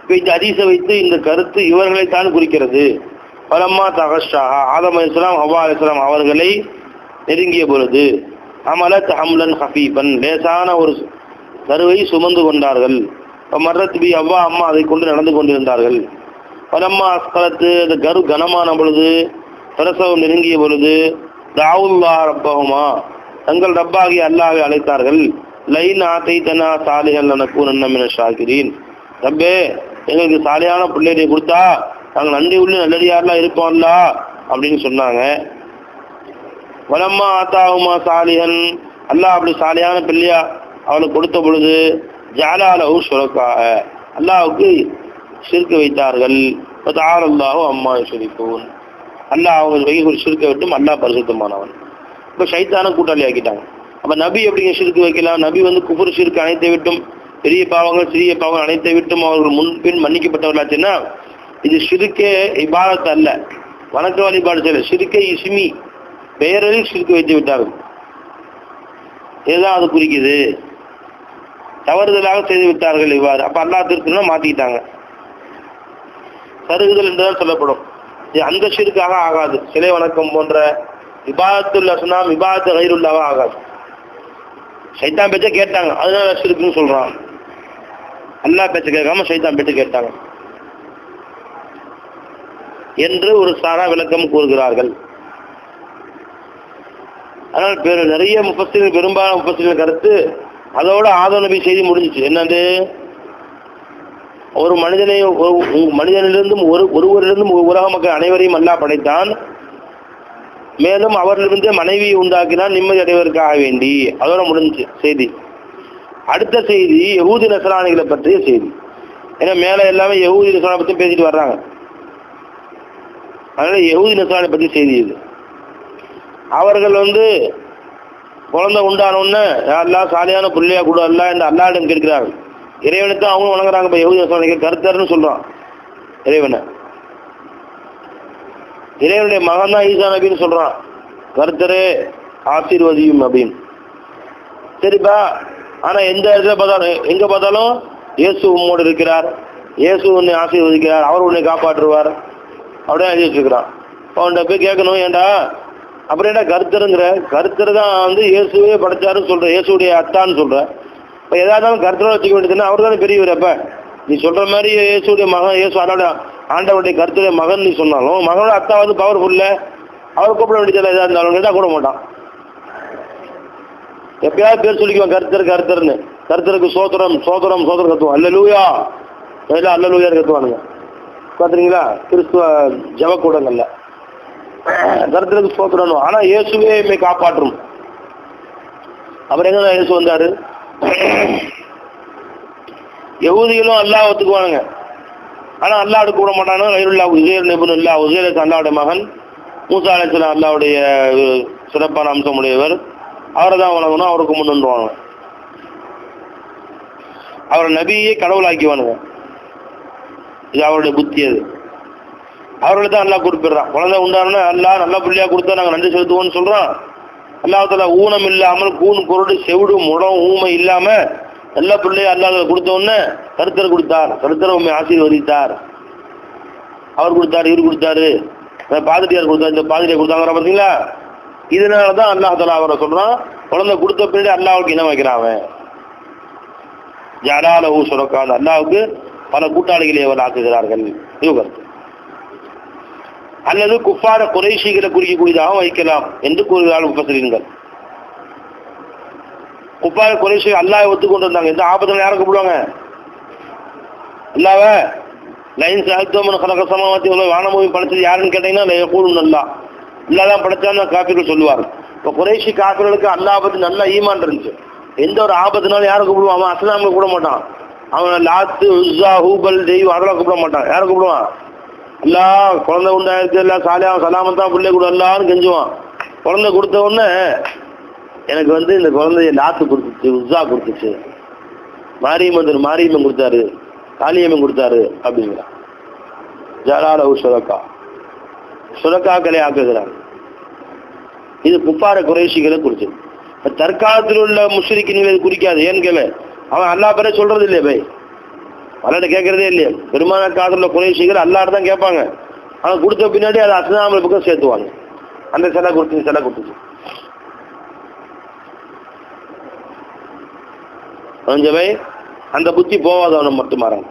இப்போ இந்த ஹதீஸை வைத்து இந்த கருத்து இவர்களைத்தான் குறிக்கிறது. பலம்மா தகஷாஹா, ஆதம் அலைஹிஸ்ஸலாம் ஹவ்வா அலைஹிஸ்ஸலாம் அவர்களை நெருங்கிய பொழுது அமலத் ஹம்லன் ஹஃபீஃபன், லேசான ஒரு கருவை சுமந்து கொண்டார்கள். மர்ரத் பி அவ்வா, அம்மா அதை கொண்டு நடந்து கொண்டிருந்தார்கள். பலம்மா அஸ்கலத்து, அந்த கரு கனமான பொழுது, பிரசவம் நெருங்கிய பொழுது, தாவுல்லா ரப்பஹுமா, தங்கள் ரப்பாகி அல்லாஹ்வை அழைத்தார்கள். லைன் ஆதைதனா சாலிஹன் லனகூனன்ன மினஷ் ஷாக்கிரீன், ரப்பே எங்களுக்கு சாலியான பிள்ளையை கொடுத்தா நாங்கள் நன்றி உள்ள நல்லடியாரெலாம் இருப்போம்ல அப்படின்னு சொன்னாங்க. வலம்மா ஆத்தாவுமா சாலிஹன், அல்லாஹ் அப்படி சாலியான பிள்ளையா அவளுக்கு கொடுத்த பொழுது ஜஅலஹு ஷுரக்காஅ, அல்லாஹ்வுக்கு ஷிர்க் வைத்தார்கள். ஃபதஆலா அல்லாஹு அம்மா யுஷ்ரிகூன், அல்லாஹ் அவங்க வைக்கிற ஷிர்க்கை விட்டும் அல்லாஹ் பரிசுத்தமானவன். இப்போ ஷைத்தானை கூட்டாளி ஆக்கிட்டாங்க. அப்போ நபி எப்படிங்க ஷிர்க் வைக்கலாம்? நபி வந்து குஃபர் ஷிர்க் அனைத்தை விட்டும், பெரிய பாவங்கள் சிறிய பாவங்கள் அனைத்தை விட்டும் அவர்கள் முன்பின் மன்னிக்கப்பட்டவர்களாச்சுன்னா, இது ஷிர்கே இபாதத் அல்ல, வணக்க வழிபாடு செய்யல, ஷிர்கே இஸ்மி, பெயரில் ஷிர்க் வைத்து விட்டார்கள். இதுதான் அது குறிக்குது, தவறுதலாக செய்து விட்டார்கள் இவ்வாறு. அப்ப அல்லாஹ் திருத்தம் மாத்திக்கிட்டாங்க. சருகுதல் என்றுதான் சொல்லப்படும். இது அந்த ஷிர்காக ஆகாது, சிலை வணக்கம் போன்ற இபாதத்துல் அஸ்னாம் இபாதத்து கைருல்லாக ஆகாது. சைத்தான் பேச்ச கேட்டாங்க, அதனால ஷிர்க்குன்னு சொல்றான். அல்லாஹ் பேச்ச கேட்காம சைத்தான் பேச்ச கேட்டாங்க என்று ஒரு சாரா விளக்கம் கூறுகிறார்கள். அதனால் நிறைய முஃபஸ்ஸிர்கள், பெரும்பாலான முஃபஸ்ஸிர்கள் கருத்து அதோட ஆதம் நபி செய்தி முடிஞ்சிச்சு. என்னது, ஒரு மனிதனிலிருந்தும் ஒருவரிலிருந்தும் உலக மக்கள் அனைவரையும் அல்லாஹ் படைத்தான், மேலும் அவரிலிருந்து மனைவியை உண்டாக்கினான் நிம்மதி அடைவதற்காக வேண்டி. அதோட முடிஞ்சு செய்தி. அடுத்த செய்தி யஹூதி நஸ்ரானிகளை பற்றிய செய்தி. ஏன்னா மேல எல்லாமே யஹூதி நஸ்ரானை பற்றி பேசிட்டு வர்றாங்க, அதனால யஹூதி நஸ்ரானை பற்றி செய்தி இது. அவர்கள் வந்து குழந்தை உண்டானோன்னு யாரெல்லாம் சாலியான பிள்ளையா கூட அல்ல என்று அல்லாஹ்விடம் கேட்கிறார்கள். இறைவனுக்கு அவங்க வணங்குறாங்க. இப்போ யஹூதி நஸ்ரானிக்கு கர்த்தர்னு சொல்றான் இறைவனை. இறைவனுடைய மகன் தான் ஈசா நபின்னு சொல்றான், கர்த்தரே ஆசீர்வதியும் அப்படின்னு. சரிப்பா, ஆனா எந்த இடத்துல பார்த்தாலும் எங்க பார்த்தாலும் இயேசு உம்மோடு இருக்கிறார், இயேசு உன்னை ஆசீர்வதிக்கிறார், அவர் உன்னை காப்பாற்றுவார் அப்படியே எழுதி வச்சுக்கிறான். அவன்கிட்ட போய் கேட்கணும், ஏண்டா அப்புறம் ஏன்டா கர்த்தருங்கிற, கர்த்தர் தான் வந்து இயேசுவே படைச்சாருன்னு சொல்ற, இயேசுடைய அத்தான்னு சொல்ற. இப்போ எதாவது கர்த்தரோட வச்சுக்க வேண்டியதுன்னா அவர் தானே பெரியவர். அப்ப நீ சொல்ற மாதிரி இயேசுடைய மகன், இயேசு ஆண்டவருடைய கர்த்தருடைய மகன் நீ சொன்னாலும் மகனோட அத்தா வந்து பவர்ஃபுல்ல, அவர் கூப்பிட வேண்டியதில்லை. எதாவது இருந்தாலும் கேட்டால் கூட மாட்டான். எப்பயாவது பேர் சொல்லிக்குவான் கர்த்தர் கர்த்தர்னு. கர்த்தருக்கு சோத்திரம் சோத்திரம் சோத்திரம் கத்துவான், அல்லேலூயா எல்லாம் அல்லேலூயான்னு கத்துவானுங்க. பார்த்துறீங்களா கிறிஸ்துவ ஜபக்கூடங்கள்ல கர்த்தருக்கு சோத்திரம். ஆனா இயேசுவே என்னை காப்பாற்றும். அப்புறம் எங்க இயேசு வந்தாரு? யஹூதிகளும் அல்லாஹ் ஒத்துக்குவானுங்க, ஆனா அல்லாஹ் அடுக்க விட மாட்டானு. கைருல்லா உசேர் நிபுணர் இல்லா, உசேர் அல்லாவுடைய மகன், மூசா அலைஹிஸ்ஸலாம் அல்லாவுடைய சிறப்பான அம்சம் உடையவர், அவரை தான் வணங்கணும், அவருக்கு முன்னுவாங்க. அவரை நபியே கடவுளாக்கிவானுங்க. இது அவருடைய புத்தி. அது அவர்களை தான் அல்லாஹ் குறிப்பிடுறான். குழந்தை உண்டாருன்னா அல்லாஹ் நல்ல பிள்ளையா கொடுத்தா நாங்கள் நன்றி செலுத்துவோம்னு சொல்றான். அல்லாஹ்தாலா ஊனம் இல்லாமல் கூண் குருடு செவிடு முடம் ஊமை இல்லாம நல்ல பிள்ளையா அல்லாஹ் கொடுத்த உடனே கருத்தரை கொடுத்தார். கருத்தரை உண்மை ஆசீர்வதித்தார். அவர் கொடுத்தாரு, இவர் கொடுத்தாரு, பாதிரியார் கொடுத்தாரு, இந்த பாதிரியார் கொடுத்தாங்க பார்த்தீங்களா. இதனாலதான் அல்லாஹ்தாலா அவரை சொல்றான், குழந்தை கொடுத்த பின்னாடி அல்லாஹ்வுக்கு இனம் வைக்கிறான். ஜஅலஹு ஷுரகா, அல்லாஹ்வுக்கு பல கூட்டாளிகளை அவர் ஆக்குகிறார்கள். இது கருத்து. அல்லது குஃபார குறைஷிகளை குறிக்கக்கூடியதாக வைக்கலாம் என்று கூறுகிறார்கள் முஃபஸ்ஸிரீன்கள். குஃபார குறைஷிகள் அல்லாஹ்வை ஒத்துக்கொண்டு இருந்தாங்க. எந்த ஆபத்துல யாரை கூப்பிடுவாங்க? அல்லாஹ்வை லைன் சஹத்தமன் கலக சமாவாத்தி உள்ள வானபூமி படைச்சது யாருன்னு கேட்டீங்கன்னா யகூலுன் அல்லாஹ், அல்லாஹ் தான் படைச்சான்னு காஃபிர்கள் சொல்லுவார். இப்போ குறைஷி காஃபிர்களுக்கு அல்லாஹ் பத்தி நல்ல ஈமான் இருந்துச்சு. எந்த ஒரு ஆபத்துனாலும் யாரை கூப்பிடுவான்? அவன் அஸ்லாமை கூப்பிட மாட்டான். அவன் லாத்து உஸ்ஸா ஹூபல் தெய்வம் அதெல்லாம் கூப்பிட மாட்டான். யாரை கூப்பிடுவான்? எல்லாம் குழந்தை உண்டாயிருக்கு, எல்லாம் சாலியாக சலாமத்தான் பிள்ளை கூட எல்லாரும் கெஞ்சுவான். குழந்தை கொடுத்த உடனே எனக்கு இந்த குழந்தைய லாத்து கொடுத்துச்சு, உஸ்ஸா கொடுத்துச்சு, மாரியம்மன் கொடுத்தாரு, காளியம்மன் கொடுத்தாரு அப்படிங்கிறான். ஜஅலஹு ஷுரகா, ஷுரகாக்களை ஆக்குகிறார். இது குஃபார குறைஷிகளை குறிச்சது. தற்காலத்தில் உள்ள முஷ்ரிக்கீன்களை குறிக்காது. ஏன்னு கேளு, அவன் அல்லாஹ் பேரை சொல்றது இல்லையே பை, அல்லாட்ட கேட்கறதே இல்லையே. பெருமான காலத்துல குறைஷிகள் அல்லாட்ட தான் கேட்பாங்க. ஆனால் கொடுத்த பின்னாடி அதை அஸ்னாமல் பக்கம் சேர்த்துவாங்க. அந்த சிலை கொடுத்துச்சு பை, அந்த புத்தி போவாதவனை மட்டும் மாறாங்க.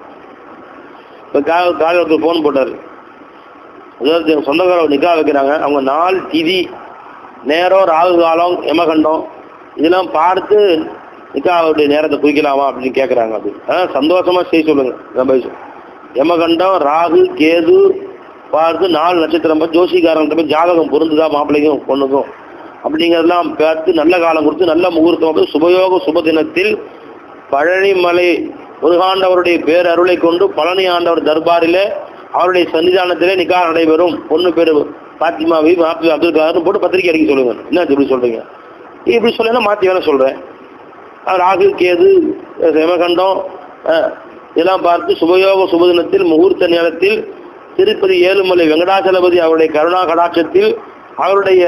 இப்போ காலையில் ஃபோன் போட்டார், அதாவது சொந்தக்கார நிக்கா வைக்கிறாங்க. அவங்க நாள் திதி நேரம் ராகு காலம் யமகண்டம் இதெல்லாம் பார்த்து நிக்காவுடைய நேரத்தை குறிக்கலாமா அப்படின்னு கேட்குறாங்க. அப்படி சந்தோஷமா செய்ய சொல்லுங்க. யமகண்டம் ராகு கேது பார்த்து 4 நட்சத்திரம் ஜோசிகாரங்கிட்ட போய் ஜாதகம் பொருந்துதா மாப்பிள்ளைக்கும் பொண்ணுக்கும் அப்படிங்கிறதெல்லாம் பார்த்து நல்ல காலம் கொடுத்து நல்ல முகூர்த்தம் சுபயோக சுப தினத்தில் பழனிமலை முருகாண்டவருடைய பேரருளை கொண்டு பழனி ஆண்டவர் தர்பாரிலே அவருடைய சன்னிதானத்திலே நிக்கா நடைபெறும். பொண்ணு பேரு பாத்திமாவி மாப்பிள்ளை அப்துல் காதர்னு போட்டு பத்திரிக்கை அடிக்க சொல்லுங்க. என்ன இப்படி சொல்றீங்க? இப்படி சொல்ல மாற்றி வேணா சொல்றேன். ராகு கேது யமகண்டம் இதெல்லாம் பார்த்து சுபயோக சுபதினத்தில் முகூர்த்த நேரத்தில் திருப்பதி ஏழுமலை வெங்கடாச்சலபதி அவருடைய கருணா கடாட்சத்தில் அவருடைய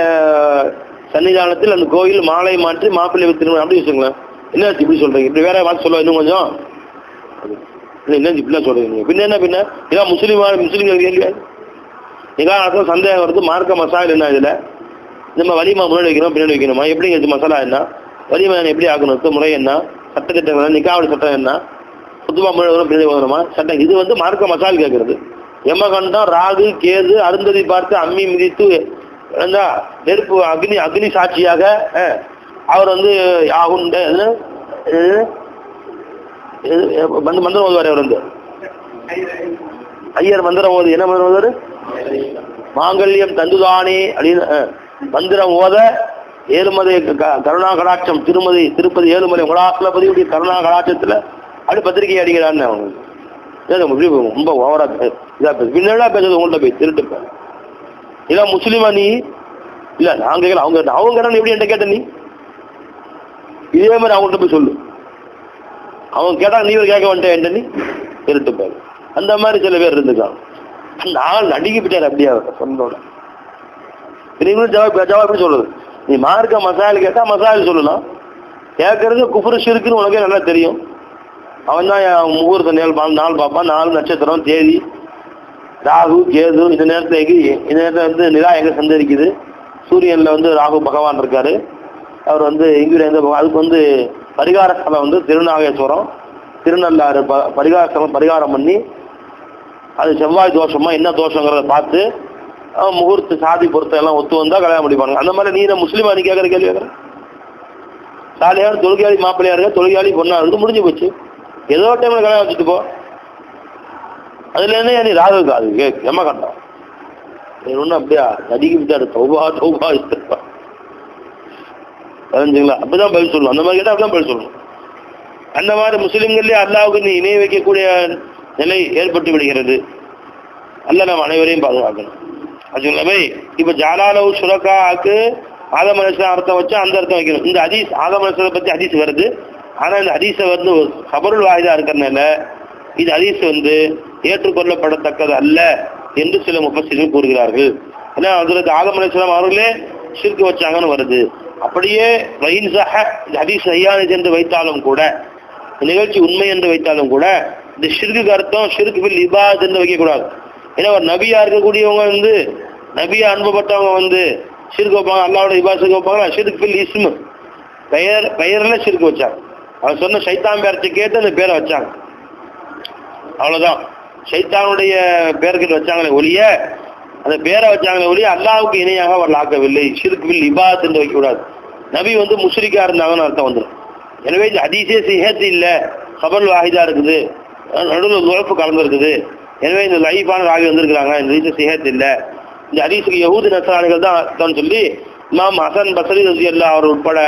சன்னிதானத்தில் அந்த கோயில் மாலை மாற்றி மாப்பிள்ளை திருமணம் அப்படி வச்சுங்களேன். என்ன இப்படி சொல்றீங்க? இப்படி வேற வார்த்தை சொல்ல இன்னும் கொஞ்சம் என்ன இப்படிலாம் சொல்றீங்க? பின்ன இதான் முஸ்லீம்கள் கேள்வி. நிகாலத்தில் சந்தேகம் வருது. மார்க்க மசால் என்ன? இதில் நம்ம வலிமா முன்னாடி வைக்கணும் பின்னாடி வைக்கணுமா? எப்படி மசாலா என்ன? வலிமா எப்படி ஆக்கணும்? முறை என்ன? சட்டத்திட்டங்கள் நிக்காவுடைய சட்டம் என்ன? புத்துமா முன்னாடி வரும் பின்னாடி வரணுமா? சட்டம். இது மார்க்க மசால் கேட்கறது. யமகண்டம் ராகு கேது அருந்ததி பார்த்து அம்மி மிதித்து நெருப்பு அக்னி சாட்சியாக அவர் யாகுண்ட மந்திரம் ஓதுவார். அவர் ஐயர் மந்திரம் ஓது. என்ன மந்திரம் ஓதுவாரு? மாங்கல்யம் தந்துதானே அப்படின்னு மந்திரம் ஓத ஏழுமலை கருணா கடாட்சம் திருப்பதி ஏழுமலை உங்களாசலபதியுடைய கருணா கடாட்சத்துல அப்படி பத்திரிகை அடிக்கிறான்னு அவங்க ரொம்ப ஓவரா இதா பேசு. பின்னா பேசுறது உங்கள்ட்ட போய் திருட்டுப்பேன். இதான் முஸ்லீமா நீ? இல்ல நான் கேட்கல, அவங்க கேட்ட எப்படி என்கிட்ட கேட்ட நீ? இதே மாதிரி அவங்கள்ட்ட போய் சொல்லு. அவங்க கேட்டா நீ கேட்க வந்துட்டேன் என்ன? நீ திருட்டுப்பாரு. அந்த மாதிரி சில பேர் இருந்துக்காங்க. நான் நடிக்க போயிட்டார் அப்படியே சொன்னோட. ஜவாப் எப்படி சொல்றது? நீ மார்க்க மசால் கேட்டா மசால் சொல்லலாம். கேட்கறது குஃப்ரு ஷிர்க்குன்னு உனக்கே நல்லா தெரியும். அவன் தான் முகூர்த்த நாள் பார்ப்பான், 4 நட்சத்திரம் தேதி ராகு கேது இந்த நேரத்தில் நிலா எங்க சந்தரிக்குது, சூரியன்ல ராகு பகவான் இருக்காரு. அவர் இங்கிருந்து அதுக்கு பரிகார ஸ்தலம் திருநாகேஸ்வரம் திருநள்ளாறு பரிகார ஸ்தலம் பரிகாரம் பண்ணி அது செவ்வாய் தோஷமா என்ன தோஷங்கிறத பார்த்து முகூர்த்த சாதி பொருத்தம் எல்லாம் ஒத்து வந்தா கல்யாணம் முடிப்பாங்க. அந்த மாதிரி நீ முஸ்லீமா நீ கேட்கற கேள்வி கேட்கற? சாலையார் தொழுகையாளி மாப்பிள்ளையா இருக்க, தொழுகையாளி பொண்ணா இருக்கு, முடிஞ்சு போச்சு. ஏதோ டைம்ல கல்யாணம் வச்சுட்டு போ. அதுல என்ன நீ ராகு காது எம்ம கண்டான் ஒண்ணு அப்படியா நடிக்க விட்டாரு. தௌபா தெரிஞ்சுங்களா? அப்படிதான் பதில் சொல்லணும். அந்த மாதிரி கேட்டா அப்படிதான் பதில் சொல்லணும். அந்த மாதிரி முஸ்லிம்களே அல்லாஹ்வுக்கு நீ இணை வைக்கக்கூடிய நிலை ஏற்பட்டு விடுகிறது. அல்லாஹ் நம்ம அனைவரையும் பாதுகாக்கணும். அதுவே இப்ப ஜஅலஹு ஷுரகாக்கு ஆதம் அலைஹிஸ்ஸலாம் அர்த்தம் வச்சா அந்த அர்த்தம் வைக்கணும். இந்த ஹதீஸ் ஆதம் அலைஹிஸ்ஸலாம் பத்தி ஹதீஸ் வருது. ஆனா இந்த ஹதீஸை வந்து கபருல் வாஹிதா இருக்கிறதுனால இது ஹதீஸ் வந்து ஏற்றுக்கொள்ளப்படத்தக்கது அல்ல என்று சில முஃபஸ்ஸிர்கள் கூறுகிறார்கள். ஏன்னா ஹஜ்ரத் ஆதம் அலைஹிஸ்ஸலாம் அவர்களே ஷிர்க் வச்சாங்கன்னு வருது. அப்படியே ஹதீஸ் சஹீஹ் என்று வைத்தாலும் கூட, நிகழ்ச்சி உண்மை என்று வைத்தாலும் கூட, இந்த ஷிர்க்கு அர்த்தம் ஷிர்க் பில் இபாத் என்று வைக்கக்கூடாது. ஏன்னா ஒரு நபியா இருக்கக்கூடியவங்க வந்து, நபியா அனுப்பப்பட்டவங்க வந்து ஷிர்க் வைப்பாங்க, அல்லாஹ்வோட இபாத் ஷிர்க் வைப்பாங்க. ஷிர்க் பில் இஸ்மு, பெயர்ல ஷிர்க் வச்சாங்க. அவர் சொன்ன ஷைத்தான் பேரத்தை கேட்டு அந்த பேரை வச்சாங்க, அவ்வளவுதான். ஷைத்தானுடைய பேர்கள் வச்சாங்களே ஒழிய, அந்த பேரை வச்சாங்களே ஒழிய அல்லாஹ்வுக்கு இணையாக அவர்கள் ஆக்கவில்லை. ஷிர்க் பில் இபாத் என்று வைக்கக்கூடாது. நபி வந்து முஷ்ரிக்கா இருந்தாங்கன்னு அர்த்தம் வந்துடும். எனவே இந்த ஹதீஸே சிஹத் இல்லை, கபருல் வாஹிதா இருக்குது, நடுவில் நுழைப்பு கலந்துருக்குது, எனவே இந்த லைஃபான ராவி வந்திருக்கிறாங்க, இந்த ஹதீஸ் சிஹத் இல்லை, இந்த ஹதீஸுக்கு யஹூதி நஸ்ரானிகள் தான் அர்த்தம்னு சொல்லி இமாம் ஹசன் பஸ்ரி ரலியல்லாஹு அவர் உட்பட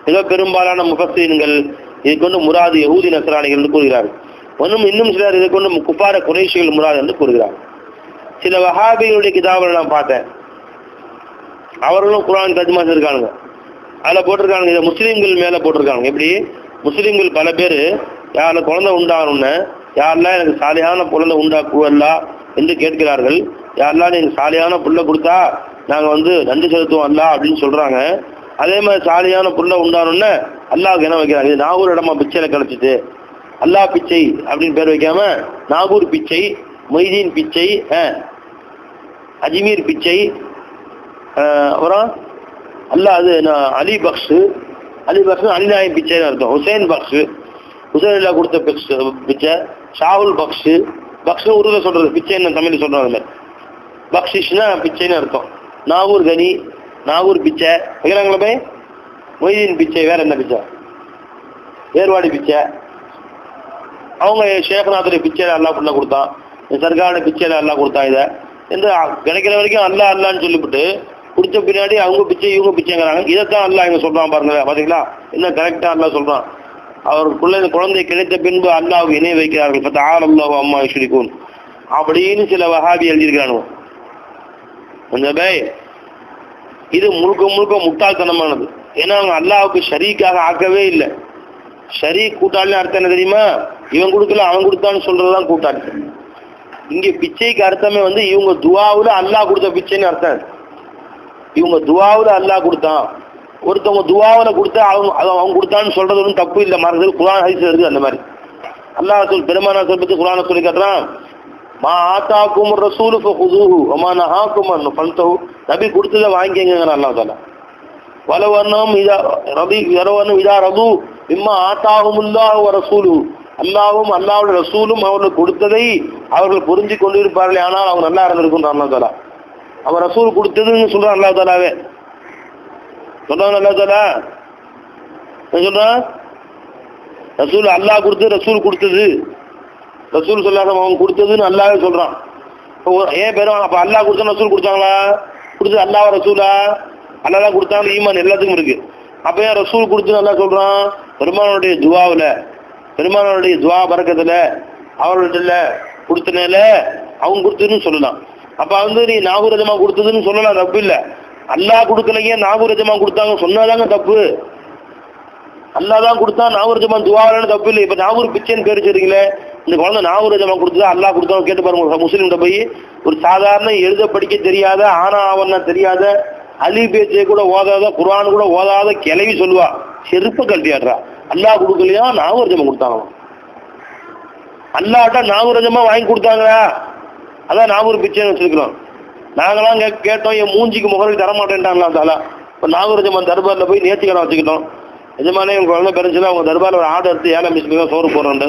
மிக பெரும்பாலான முஃபஸ்ஸீன்கள் இதை கொண்டு முராது யஹூதி நஸ்ரானிகள் என்று கூறுகிறார்கள். இன்னும் சிலர் இதை கொண்டு குஃபார குறைஷிகள் முராது என்று கூறுகிறார்கள். சில வஹாபிகளுடைய கிதாபுகளை நான் பார்த்தேன், அவர்களும் குர்ஆன் தர்ஜுமா செஞ்சிருக்காங்க. அதில் போட்டிருக்காங்க, இதை முஸ்லீம்கள் மேலே போட்டிருக்காங்க. எப்படி முஸ்லீம்கள் பல பேர் யாரில் குழந்தை உண்டாகணும்னு, யாரெல்லாம் எனக்கு சாலியான குழந்தை உண்டாக்குவல்லா என்று கேட்கிறார்கள். யாரெல்லாம் எனக்கு சாலியான புள்ள கொடுத்தா நாங்கள் வந்து நன்றி செலுத்துவோம் அல்லா அப்படின்னு சொல்கிறாங்க. அதே மாதிரி சாலியான புள்ள உண்டாகணும்னு அல்லாவுக்கு என்ன வைக்கிறாங்க, இது நாகூர் இடமா பிச்சையில் கிடச்சிட்டு அல்லாஹ் பிச்சை அப்படின்னு பேர் வைக்காம நாகூர் பிச்சை, மொய்தீன் பிச்சை, அஜ்மீர் பிச்சை, அப்புறம் அல்லாஹ் அது அலி பக்ஷு, அலிநாயம் பிச்சைன்னு அர்த்தம். ஹுசைன் பக்ஷு, ஹுசைன் அல்லா கொடுத்த பிச்சை, ஷாகுல் பக்ஷு, பக்ஷு உருவ சொல்றது பிச்சைன்னு தமிழ் சொல்றாங்க. பக்ஷிஷ்னா பிச்சைன்னு அர்த்தம். நாகூர் கனி, நாகூர் பிச்சை வைக்கிறாங்களா போய், மொய்தீன் பிச்சை, வேற என்ன பிச்சை, ஏர்வாடி பிச்சை, அவங்க ஷேக்நாத்துடைய பிச்சையில அல்லா புள்ள கொடுத்தான், சர்க்காருடைய பிச்சையில அல்லா கொடுத்தான். இதை எந்த கிடைக்கிற வரைக்கும் அல்லா அல்லான்னு சொல்லிவிட்டு குடிச்ச பின்னாடி அவங்க பிச்சை இவங்க பிச்சைங்கிறாங்க. இதைத்தான் அல்லா இங்க சொல்றான் பாருங்க, பாத்தீங்களா என்ன கரெக்டா அல்லா சொல்றான். அவருக்குள்ள குழந்தை கிடைத்த பின்பு அல்லாஹ்வுக்கு இணை வைக்கிறார்கள், ஃபதஆல அல்லாஹு அம்மா யுஷ்ரிகூன் அப்படின்னு சில வஹாபி எழுதியிருக்கானுங்க. கொஞ்சம் இது முழுக்க முழுக்க முட்டாள்தனமானது. ஏன்னா அவங்க அல்லாஹ்வுக்கு ஷரீக்காக ஆக்கவே இல்லை. ஷரீக் கூட்டாளின்னு அர்த்தம் என்ன தெரியுமா, இவன் கொடுக்கல அவன் கொடுத்தான்னு சொல்றதுதான் கூட்டாளி. இங்க பிச்சைக்கு அர்த்தமே வந்து இவங்க துவாவுல அல்லாஹ் கொடுத்த பிச்சைன்னு அர்த்தம். இவங்க துவாவுல அல்லாஹ் கொடுத்தான், ஒருத்தவங்க துவாவுல கொடுத்தா அவங்க கொடுத்தான்னு சொல்றது ஒன்றும் தப்பு இல்லை. மறந்து குர்ஆன் ஹதீஸ் இருக்கு. அந்த மாதிரி அல்லாஹ் சொல் பெருமானா சொல்லிட்டு குர்ஆனை சொல்லி காட்டுறான், மா ஆத்தாக்கும் ரசூலு ஃபகுதுஹு வமா நஹாக்கும் அன் ஃபன்தஹு, நபி கொடுத்ததை வாங்கிக்கங்கற அல்லாஹ் தஆலா. வலவன்னஹும் இதா ரது இம்மா ஆத்தாஹுமுல்லாஹு வ ரசூலுஹு, அல்லாஹ்வும் அல்லாஹ்வுடைய ரசூலும் அவர்களுக்கு கொடுத்ததை அவர்கள் புரிஞ்சு கொண்டிருப்பார்களே ஆனால் அவங்க நல்லா இருந்திருக்கும் அல்லாஹ் தஆலா. அவன் ரசூல் கொடுத்ததுன்னு சொல்றான் அல்லாஹ் தஆலாவே சொல்றான். அல்லாஹ் தஆலா சொல்றான், ரசூல் அல்லாஹ் கொடுத்தது, ரசூல் கொடுத்தது, ரசூல் சொல்லாத அவன் கொடுத்ததுன்னு அல்லாஹ்வே சொல்றான். ஏன் பேரும் அப்ப அல்லாஹ் கொடுத்தா ரசூல் கொடுத்தாங்களா, கொடுத்தது அல்லாஹ் ரசூலா, அல்லாஹ் தான் கொடுத்தாங்க. ஈமான் எல்லாத்துக்கும் இருக்கு. அப்ப ஏன் ரசூல் கொடுத்து நல்லா சொல்றான், பெருமானுடைய துவாவுல, பெருமானுடைய துவா பரக்கத்துல அவர்கள்ட்ட கொடுத்தனால அவங்க கொடுத்ததுன்னு சொல்லலாம். அப்ப வந்து நீ நாகூரஜமா கொடுத்ததுன்னு சொல்லலாம், தப்பு இல்லை. அல்லாஹ் கொடுக்கலைங்க நாகூரஜமா கொடுத்தாங்க சொன்னாதாங்க தப்பு. அல்லாஹ் தான் கொடுத்தா நாகூரஜமா துவாவிலன்னு தப்பு இல்லை. இப்ப நாகூர் பிச்சைன்னு பேர் வச்சிருக்கீங்களே, இந்த குழந்தை நாகூரஜமா கொடுத்ததா அல்லாஹ் கொடுத்தவங்க கேட்டு பாருங்க. முஸ்லீம்கிட்ட போய் ஒரு சாதாரண எழுத படிக்க தெரியாத, ஆனா ஆவணா தெரியாத, அலி பேச்சை கூட ஓதாத, குர்ஆன் கூட ஓதாத கிளவி சொல்லுவா, செருப்ப கழட்டியாடுறா. அல்லாஹ் கொடுக்கலையா நாகூரஜமா கொடுத்தாங்க, அல்லாஹ்ட்ட நாகூரஜமா வாங்கி கொடுத்தாங்களா, அதான் நாகூர் பிச்சைன்னு வச்சிருக்கிறோம். நாங்களாம் கேட்டோம், என் மூஞ்சிக்கு முகருக்கு தரமாட்டேன்ட்டாங்களா தாலா. இப்போ நாகூரஜமா தர்பாரில் போய் நேர்த்திக்கடன் வச்சுக்கிட்டோம். எஜமானே எங்கள் குழந்தை பிறந்துச்சுன்னா அவங்க தர்பாரில் ஒரு ஆர்டர் எடுத்து 7 மிஸ்மிக்காக சோறு போடுறோண்டு,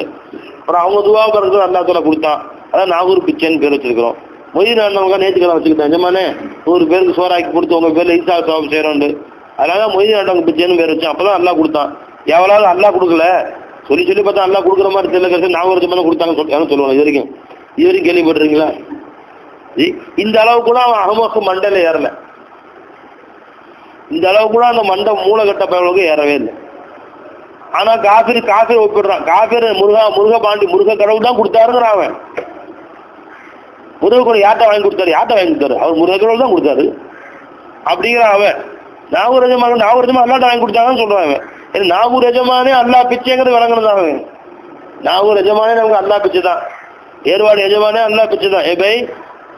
அப்புறம் அவங்க துவா பிறகு அல்லாஹ் தஆலா கொடுத்தான், அதான் நாகூர் பிச்சைன்னு பேர் வச்சிருக்கிறோம். மொய்தீன் அண்ணவங்க நேர்த்திக்கடன் வச்சுக்கிட்டோம், எஜமானே 100 பேருக்கு சோறாக்கி கொடுத்து உங்கள் பேரில் ஈசா சோப்பு செய்கிறோண்டு, அதனால மொய்தீன் அண்ணவங்க பிச்சைன்னு பேர் வச்சோம். அப்போ தான் அல்லாஹ் கொடுத்தான். எவ்வளவு அல்லாஹ் கொடுக்கல சொல்லி சொல்லி பார்த்தா அல்லாஹ் கொடுக்குற மாதிரி தெரியல, நாகூரஜமா கொடுத்தாங்கன்னு சொல்லுவாங்க. இது வரைக்கும் கேள்விப்பட்டிருக்கீங்களா? இந்த அளவு கூட அவன் அகமக்கு மண்டையில ஏறல, இந்த அளவு கூட அந்த மண்டை மூலகட்ட பயவுக்கு ஏறவே இல்லை. ஆனா காஃபிர் ஒப்பிடுறான். காஃபிர் முருக பாண்டி முருக கடவுள் தான் கொடுத்தாருங்கிறான். அவன் முருக கூட யார்ட்ட வாங்கி கொடுத்தாரு, அவர் முருக கடவுள் தான் கொடுத்தாரு அப்படிங்கிற அவன். நாகூரஜமா அல்லாட்ட வாங்கி கொடுத்தாங்கன்னு சொல்றான் அவன். ஏன்னா நாகூர் எஜமானே அல்லாஹ் பிச்சைங்கிறது விளங்கணுதாங்க. நாகூர் எஜமானே நமக்கு அல்லாஹ் பிச்சை தான், ஏர்வாடு எஜமானே அல்லாஹ் பிச்சை தான், பை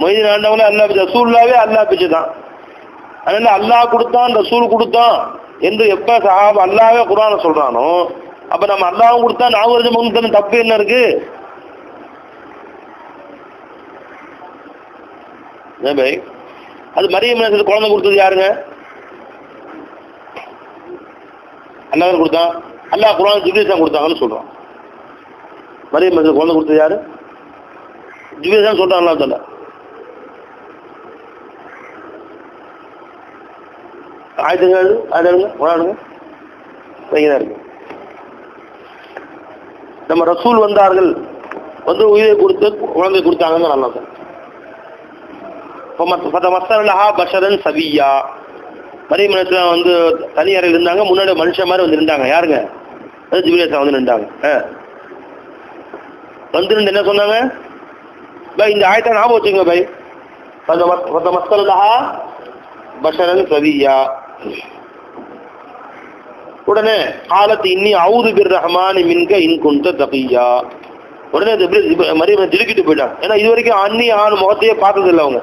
மொய்தீன் ஆண்டவங்களே அல்லாஹ் பிச்சை, ரசூலுல்லாவே அல்லாஹ் பிச்சை தான். அதனால அல்லாஹ் கொடுத்தான் ரசூல் கொடுத்தான் என்று எப்ப சஹாபா அல்லாஹ்வே குர்ஆன்ல சொல்றானோ, அப்ப நம்ம அல்லாஹ்வும் கொடுத்தா நாகூர் எஜமானுக்கு தப்பு என்ன இருக்கு? பை அது மரியம் குழந்தை கொடுத்தது யாருங்க? அல்லாஹ் கொடுத்தான். அல்லாஹ் குர்ஆன் ஜிப்ரீல் தான் கொடுத்தாங்கன்னு சொல்றான். மரியம் குழந்தை கொடுத்தது யாரு? ஜிப்ரீல் தான் சொல்றான். அல்லாஹ் தஆலா ஆயத்துங்க ஆடுங்க போராடுங்க வைங்க இருக்கு. நம்ம ரசூல் வந்தார்கள், வந்து உயிரை கொடுத்து குழந்தை கொடுத்தாங்கன்னு நல்லா சார். பஷரன் சவியா, மரியம் அலைஹிஸ்ஸலாம் வந்து தனி அறையில் இருந்தாங்க, முன்னாடி மனுஷன் மாதிரி வந்து நின்றாங்க. யாருங்க? அது ஜிப்ரீல் வந்து நின்றாங்க. வந்து நின்று என்ன சொன்னாங்க? பை இந்த ஆயத்தை ஞாபகம் வச்சுங்க பை. பஷரன் சவியா. உடனே காலத்து இன்னி அவுது பிர் ரஹ்மான் மின்க இன் குன்த தகியா. உடனே மரியம் திடுக்கிட்டு போயிட்டாங்க. ஏன்னா இது வரைக்கும் அந்நிய ஆண் முகத்தையே பார்த்தது இல்லை. அவங்க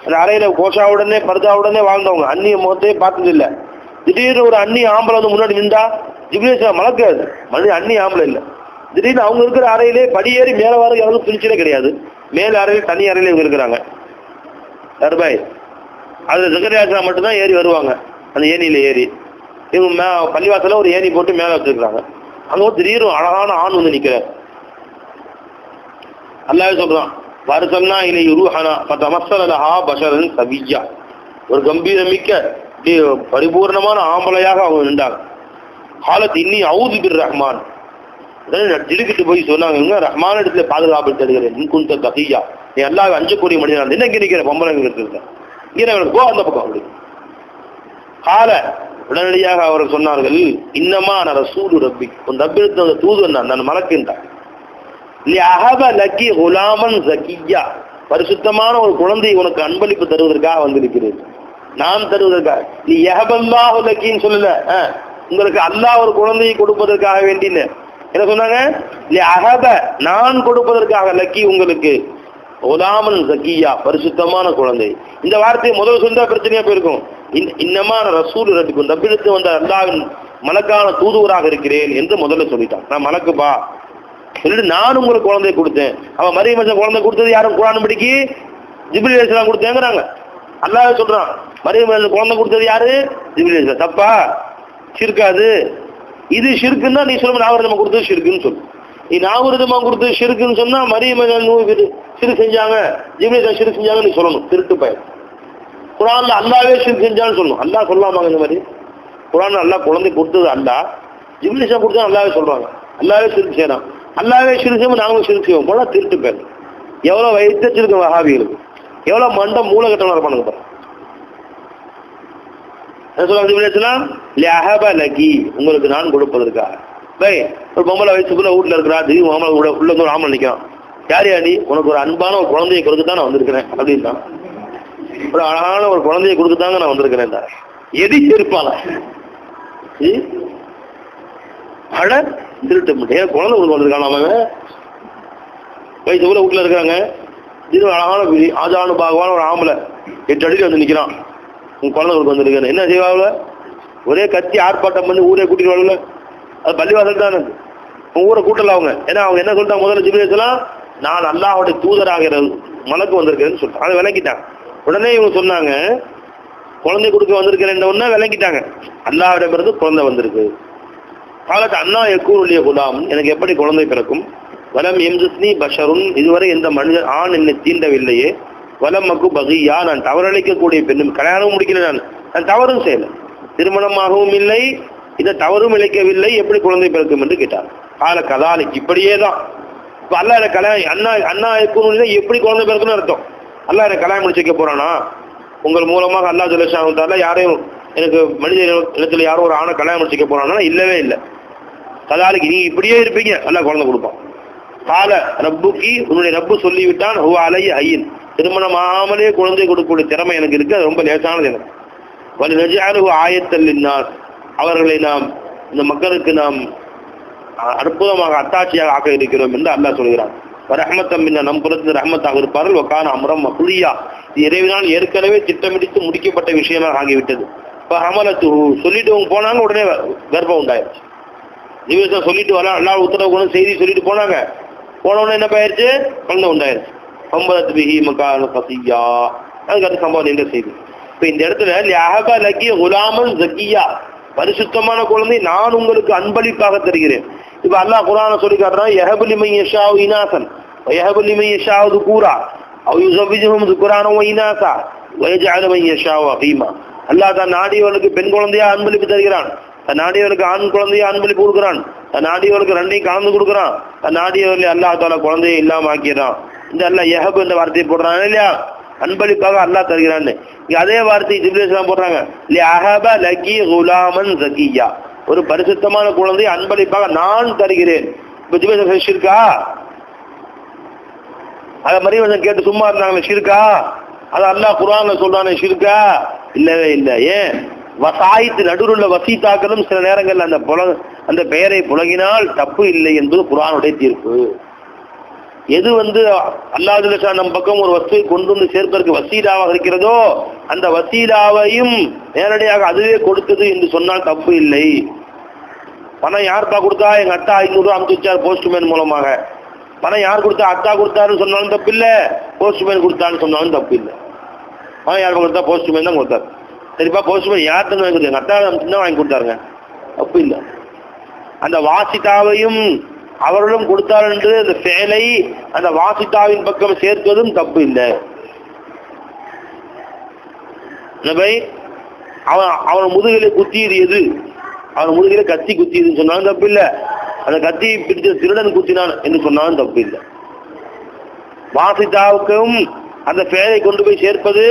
அந்த அறையில கோஷாவுடனே பர்தாவுடனே வாழ்ந்தவங்க, அந்நிய முகத்தையே பார்த்தது இல்லை. திடீர்னு ஒரு அந்நிய ஆம்பளை வந்து முன்னாடி நின்றா ஜிப்ரீல் மலக்காது. மனித அந்நிய ஆம்பளை இல்லை. திடீர்னு அவங்க இருக்கிற அறையிலே படியேறி மேலே வர யாரும் துணிச்சலே கிடையாது. மேல அறையில் தனி அறையில இவங்க இருக்கிறாங்க. தர்பாய் அதுல ஜக்கரியா மட்டும்தான் ஏறி வருவாங்க. அந்த ஏணியில ஏறி இவங்க பள்ளிவாசல ஒரு ஏணி போட்டு மேல வச்சிருக்காங்க. அங்க ஒரு திடீர்னு அழகான ஆண் வந்து நிக்கிறார். அல்லாஹ் சொல்றான், வருசன்னா இலை ரூஹனா ஃபதமஸ்ஸலஹா பஷரன் சவிய்யா. ஒரு கம்பீரமிக்க பரிபூர்ணமான ஆம்பளையாக அவங்க நின்றாங்க. ஹாலத் இன்னி அவுது பிர் ரஹ்மான். திடுக்கிட்டு போய் சொன்னாங்க, ரஹ்மான் இடத்துல பாதுகாப்பு தருகிறேன். இன்குந்த தகியா, நீ அல்லாஹ் அஞ்சக்கூடிய மனிதன். என்ன இங்க நிக்கிற பொம்பளை இருக்கேன் இங்கே போ அந்த பக்கம் அப்படி கால. உடனடியாக அவர் சொன்னார்கள், இன்னமா நான் ரசூலு ரப்பி, உன் ரப்பிடத்து அந்த தூது நான் மலக்கின்றான். பரிசுத்தமான ஒரு குழந்தை உனக்கு அன்பளிப்பு தருவதற்காக வந்திருக்கிறது. நான் தருவதற்காக. நீ யஹபல்லாஹு லக்கின்னு சொல்லல, உங்களுக்கு அல்லாஹ் ஒரு குழந்தையை கொடுப்பதற்காக வேண்டின்னு என்ன சொன்னாங்க? அஹப நான் கொடுப்பதற்காக லக்கி உங்களுக்கு குலாமன் ஜக்கியா, பரிசுத்தமான குழந்தை. இந்த வார்த்தையை முதல் சொன்னா பிரச்சனையா போயிருக்கும். இன்னமான ரசூல் ரப்பிக்கும், தப்பிடத்து வந்த அல்லாஹ்வின் மலக்கான தூதுவராக இருக்கிறேன் என்று முதல்ல சொல்லிட்டான். நான் மலக்குப்பா சொல்லிட்டு நான் உங்களுக்கு குழந்தைய கொடுத்தேன். அவன் மரியம் குழந்தை கொடுத்தது யாரும் குர்ஆன் படிக்கி ஜிப்ரீல் அலைஹிஸ்ஸலாம் கொடுத்தேங்கிறாங்க. அல்லாஹ் சொல்றான், மரியம் குழந்தை கொடுத்தது யாரு? ஜிப்ரீல் அலைஹிஸ்ஸலாம். தப்பா? ஷிர்காது இது ஷிர்க்குன்னா நீ சொல்ல நாகரிகமா கொடுத்தது ஷிர்க்குன்னு சொல்லு. நீ நாகரிகமா கொடுத்தது ஷிர்க்குன்னு சொன்னா மரியம் சிறு செஞ்சாங்க, ஜிப்ரீல் சிறு செஞ்சாங்க நீ சொல்லணும். திருட்டு பயன். குர்ஆன்ல அல்லாஹ்வே ஷிர்க் செஞ்சான்னு சொல்லணும். அல்லாஹ் சொல்லாமாங்க இந்த மாதிரி. குர்ஆன்ல அல்லாஹ் குழந்தை கொடுத்தது அல்லாஹ், ஜிப்ரீல் கொடுத்தா அல்லாஹ்வே சொல்றாங்க. அல்லாஹ்வே ஷிர்க் செய்யறான். அல்லாஹ்வே ஷிர்க் செய்வோம், நாங்களும் ஷிர்க் செய்வோம் போல திருட்டு பயன். எவ்வளவு வைத்திருக்கும் வஹாபிகளுக்கு, எவ்வளவு மண்டம் மூளை கட்டணம் இருப்பானுங்க பாருங்க. உங்களுக்கு நான் கொடுப்பதற்காக. ஒரு பொம்பளை வயசுக்குள்ள வீட்டுல இருக்கிறா, திடீர்னு உள்ள ஒரு ஆம்பளை நிற்கிறான். யார் யாடி? உனக்கு ஒரு அன்பான ஒரு குழந்தையை கொடுக்கத்தான் நான் வந்திருக்கிறேன் அப்படின்னா, ஒரு அழகான ஒரு குழந்தையை கொடுக்கத்தாங்க நான் வந்திருக்கிறேன். எதி இருப்பாள அழ திருட்டு ஏன் குழந்தை கொடுக்க வந்திருக்கான். அவன் வயசுக்குள்ள வீட்டுல இருக்காங்க. இது அழகான ஆஜானு பாகவான ஒரு ஆம்பளை 8 அடியில் வந்து நிற்கிறான். உங்க குழந்தை கொடுக்க வந்திருக்காரு. என்ன செய்வாங்க? ஒரே கத்தி ஆர்ப்பாட்டம் பண்ணி ஊரே கூட்டிட்டு வரல. அது பள்ளிவாசல் தான் ஊரை கூட்டல அவங்க. ஏன்னா அவங்க என்ன சொல்லிட்டாங்க? முதல்ல ஜிப்ரீல் அலைஹிஸ்ஸலாம் நான் அல்லாஹ்வுடைய தூதராக மலக்கு வந்திருக்கேன்னு சொல்லிட்டாங்க. அதை விளக்கிட்டாங்க. உடனே இவங்க சொன்னாங்க, குழந்தை கொடுக்க வந்திருக்கிறேன் உடனே விளக்கிட்டாங்க. அல்லாஹ்விடமிருந்து குழந்தை வந்திருக்கு. காலத்து அண்ணா எக்கூருடைய குலாம், எனக்கு எப்படி குழந்தை பிறக்கும்? வலம் எம்ஜஸ்னி பஷருன், இதுவரை எந்த மனிதன் ஆண் என்னை தீண்டவில்லையே. வலமக்கு பகியா, நான் தவறளிக்கக்கூடிய பெண்ணும், கல்யாணமும் முடிக்கல, நான் தவறும் செய்யல, திருமணமாகவும் இல்லை, இதை தவறும் இழைக்கவில்லை, எப்படி குழந்தை பிறக்கும் என்று கேட்டார். கால கதாலிக்கு, இப்படியே தான். இப்போ அல்லா எனக்கு கல்யாணம் அண்ணா எக்கூருன்னு எப்படி குழந்தை பிறக்குன்னு அர்த்தம். அல்லா எனக்கு கல்யாணம் முடிச்சு வைக்க போறானா? உங்கள் மூலமாக அல்லா ஜல்லஷாஹு யாரையும் எனக்கு மனித இடத்துல யாரும் ஒரு ஆணை கல்யாணம் முடிச்சு வைக்க போறானா? இல்லவே இல்லை. கதாலிக்கு நீங்க இப்படியே இருப்பீங்க, அல்லா குழந்தை கொடுப்பான். கால ரப்புக்கு, உன்னுடைய ரப்பு சொல்லிவிட்டான், ஹுவ அலைய ஐயின், திருமணம் ஆகாமலே குழந்தை கொடுக்கக்கூடிய திறமை எனக்கு இருக்கு, அது ரொம்ப லேசானது எனக்கு. வலி நஜஅலுஹு ஆயத்தல் லின்னாஸ், அவர்களை நாம் இந்த மக்களுக்கு நாம் அற்புதமாக அத்தாட்சியாக ஆக்க இருக்கிறோம் என்று அல்லாஹ் சொல்கிறான். ரஹ்மத்தம் மின்னா, நம் புறத்தில் ரஹ்மத்தாக இருப்பார்கள். வக்கான அம்ரம் மக்தியா, இது இறைவனால் ஏற்கனவே திட்டமிடித்து முடிக்கப்பட்ட விஷயமாக ஆகிவிட்டது. இப்போ அமலத்து சொல்லிட்டு அவங்க போனாங்க, உடனே கர்ப்பம் உண்டாயிருச்சு. நிவேசம் சொல்லிட்டு வரலாம், எல்லா உத்தரவு கொண்டு செய்தி சொல்லிட்டு போனாங்க. போன உடனே என்ன போயிருச்சு? குழந்தை உண்டாயிருச்சு. பம்பரத்து பிஹி மக்கான கசியா, அதுக்கு அடுத்த சம்பவம் என்ற செய்தி. இப்போ இந்த இடத்துல லியஹப லகி குலாமன் ஜக்கியா, பரிசுத்தமான குழந்தை நான் உங்களுக்கு அன்பளிப்பாக தருகிறேன். இப்ப அல்லாஹ் குர்ஆனை சொல்லி காட்டுறான், யஹபு லிமன் யஷாஉ இனாசன் வ யஹபு லிமன் யஷாஉ துகூரா அவ் யுஸவ்விஜுஹும் துகுரான வ இனாசா வ யஜஅலு மன் யஷாஉ அகீமா. அல்லாஹ் தான் நாடியவனுக்கு பெண் குழந்தையா அன்பளிப்பு தருகிறான், தன் நாடியவனுக்கு ஆண் குழந்தையா அன்பளிப்பு கொடுக்குறான், தன் நாடியவனுக்கு ரெண்டையும் கலந்து கொடுக்குறான், தன் நாடியவர்களை அல்லாஹ் தாலா குழந்தையை இல்லாம ஆக்கிறான். இந்த அல்லாஹ் யஹபு என்ற வார்த்தையை போடுறான் இல்லையா, அன்பளிப்பாக அல்லாஹ் தருகிறான்னு. அதே வார்த்தை ஜிப்ரீல் அலைஹிஸ்ஸலாம் போடுறாங்க, லியஹப லகி குலாமன் ஜக்கியா, ஒரு பரிசுத்தமான குழந்தை அன்பளிப்பாக நான் தருகிறேன். இப்ப ஜிப்ரீல் ஷிர்கா, அத மரியம் கேட்டு சும்மா இருந்தாங்களே ஷிர்கா, அது அல்லாஹ் குர்ஆன்ல சொல்றானே ஷிர்கா, இல்லவே இல்லை. ஏன்? வசாயித்து நடுவுள்ள வசீத்தாக்களும் சில நேரங்கள் அந்த பெயரை புலகினால் தப்பு இல்லை என்பது குர்ஆனுடைய தீர்ப்பு. எது அல்லாஹ் நம் பக்கம் ஒரு வஸ்துவை கொண்டு வந்து சேர்ப்பதற்கு வசீலாவாக இருக்கிறதோ அந்த வசீலாவையும் நேரடியாக அதுவே கொடுத்தது என்று சொன்னால் தப்பு இல்லை. பணம் யார்ப்பா கொடுத்தா? எங்க அத்தா 500 ரூபா அமுச்சு வச்சார் போஸ்ட்மேன் மூலமாக. பணம் யார் கொடுத்தா? அத்தா கொடுத்தாருன்னு சொன்னாலும் தப்பு இல்லை, போஸ்ட்மேன் கொடுத்தான்னு சொன்னாலும் தப்பு இல்லை. பணம் யார் கொடுத்தா? போஸ்ட்மேன் தான் கொடுத்தாரு. சரிப்பா, போஸ்ட்மேன் யார்கிட்ட வாங்கி கொடுத்தாங்க? அத்தா தான் வாங்கி கொடுத்தாருங்க, தப்பு இல்லை. அந்த வாசித்தாவையும் அவர்களும் கொடுத்தார் என்று அந்த செயலை அந்த வாசித்தாவின் பக்கம் சேர்ப்பதும் தப்பு இல்லை. அவன் முதுகில குத்தியது எது? அவன் முதுகில கத்தி குத்தியதுன்னு சொன்னாலும் தப்பு இல்லை, அந்த கத்தி பிடிச்ச திருடன் குத்தினான் என்று சொன்னாலும் தப்பு இல்லை. வாசித்தாவுக்கும் அந்த பெயரை கொண்டு போய் சேர்ப்பது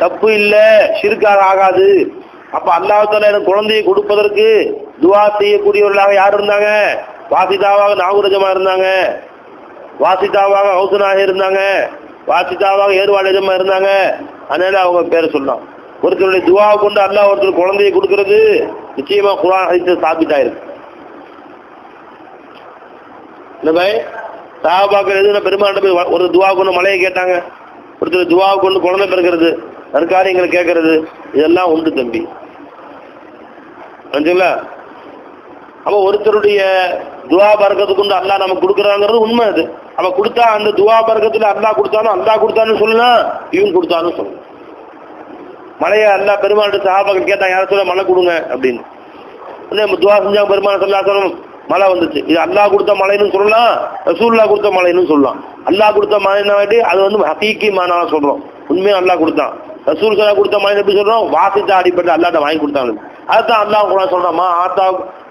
தப்பு இல்லை, ஷிர்காக ஆகாது. அப்ப அல்லாஹ் தஆலா எனக்கு குழந்தையை கொடுப்பதற்கு துஆ செய்யக்கூடியவர்களாக யார் இருந்தாங்க? வாசிதாவாக நாகுரஜமா இருந்தாங்க, வாசிதாவாக ஹவுசனாக இருந்தாங்க, வாசிதாவாக ஏர்வாடஜமா இருந்தாங்க. அதனால அவங்க பேரை சொல்லலாம். ஒருத்தருடைய துவாவை கொண்டு அல்லாஹ் ஒருத்தர் குழந்தையை கொடுக்கிறது நிச்சயமா குர்ஆன் ஹதீஸ்ல சாபித்தாயிருக்கு. என்ன பாய், சஹாபாக்கள் எதுனா பெருமாள்கிட்ட போய் ஒரு துவா கொண்டு மலையை கேட்டாங்க, ஒருத்தர் துவாவை கொண்டு குழந்தை பிறக்கிறது, நற்காரியங்களை கேட்கறது, இதெல்லாம் உண்டு தம்பி. புரிஞ்சுங்களா? அப்ப ஒருத்தருடைய துவா பரக்கத்து கொண்டு அல்லாஹ் நமக்கு கொடுக்குறாங்கிறது உண்மை. அது அவ கொடுத்தா அந்த துவா பரக்கத்துல அல்லாஹ் கொடுத்தாலும் அல்லாஹ் கொடுத்தான்னு சொல்லலாம், இவன் கொடுத்தான்னு சொல்லலாம். மழையை அல்லாஹ் பெருமாள்கிட்ட சஹாபாக்கள் கேட்டாங்க, யார சொல்ல மழை கொடுங்க அப்படின்னு. துவா செஞ்சாங்க, பெருமாள் ஸல்லல்லாஹு அலைஹி வஸல்லம் மழை வந்துச்சு. இது அல்லாஹ் கொடுத்த மழைன்னு சொல்லலாம், ரசூலுல்லாஹ் கொடுத்த மழைன்னு சொல்லலாம். அல்லாஹ் கொடுத்த மழைன்னா வேண்டி அது ஹகீகி மானாவா சொல்றோம், உண்மையா அல்லாஹ் கொடுத்தான். ரசூல் ஸல்லல்லாஹு கொடுத்த மழை எப்படி சொல்றோம்? வாசித்த அடிப்படை அல்லாஹ்ட்ட வாங்கி கொடுத்தாங்க. அதுதான் அல்லாஹ் குர்ஆன் சொல்றான், மா ஆத்தா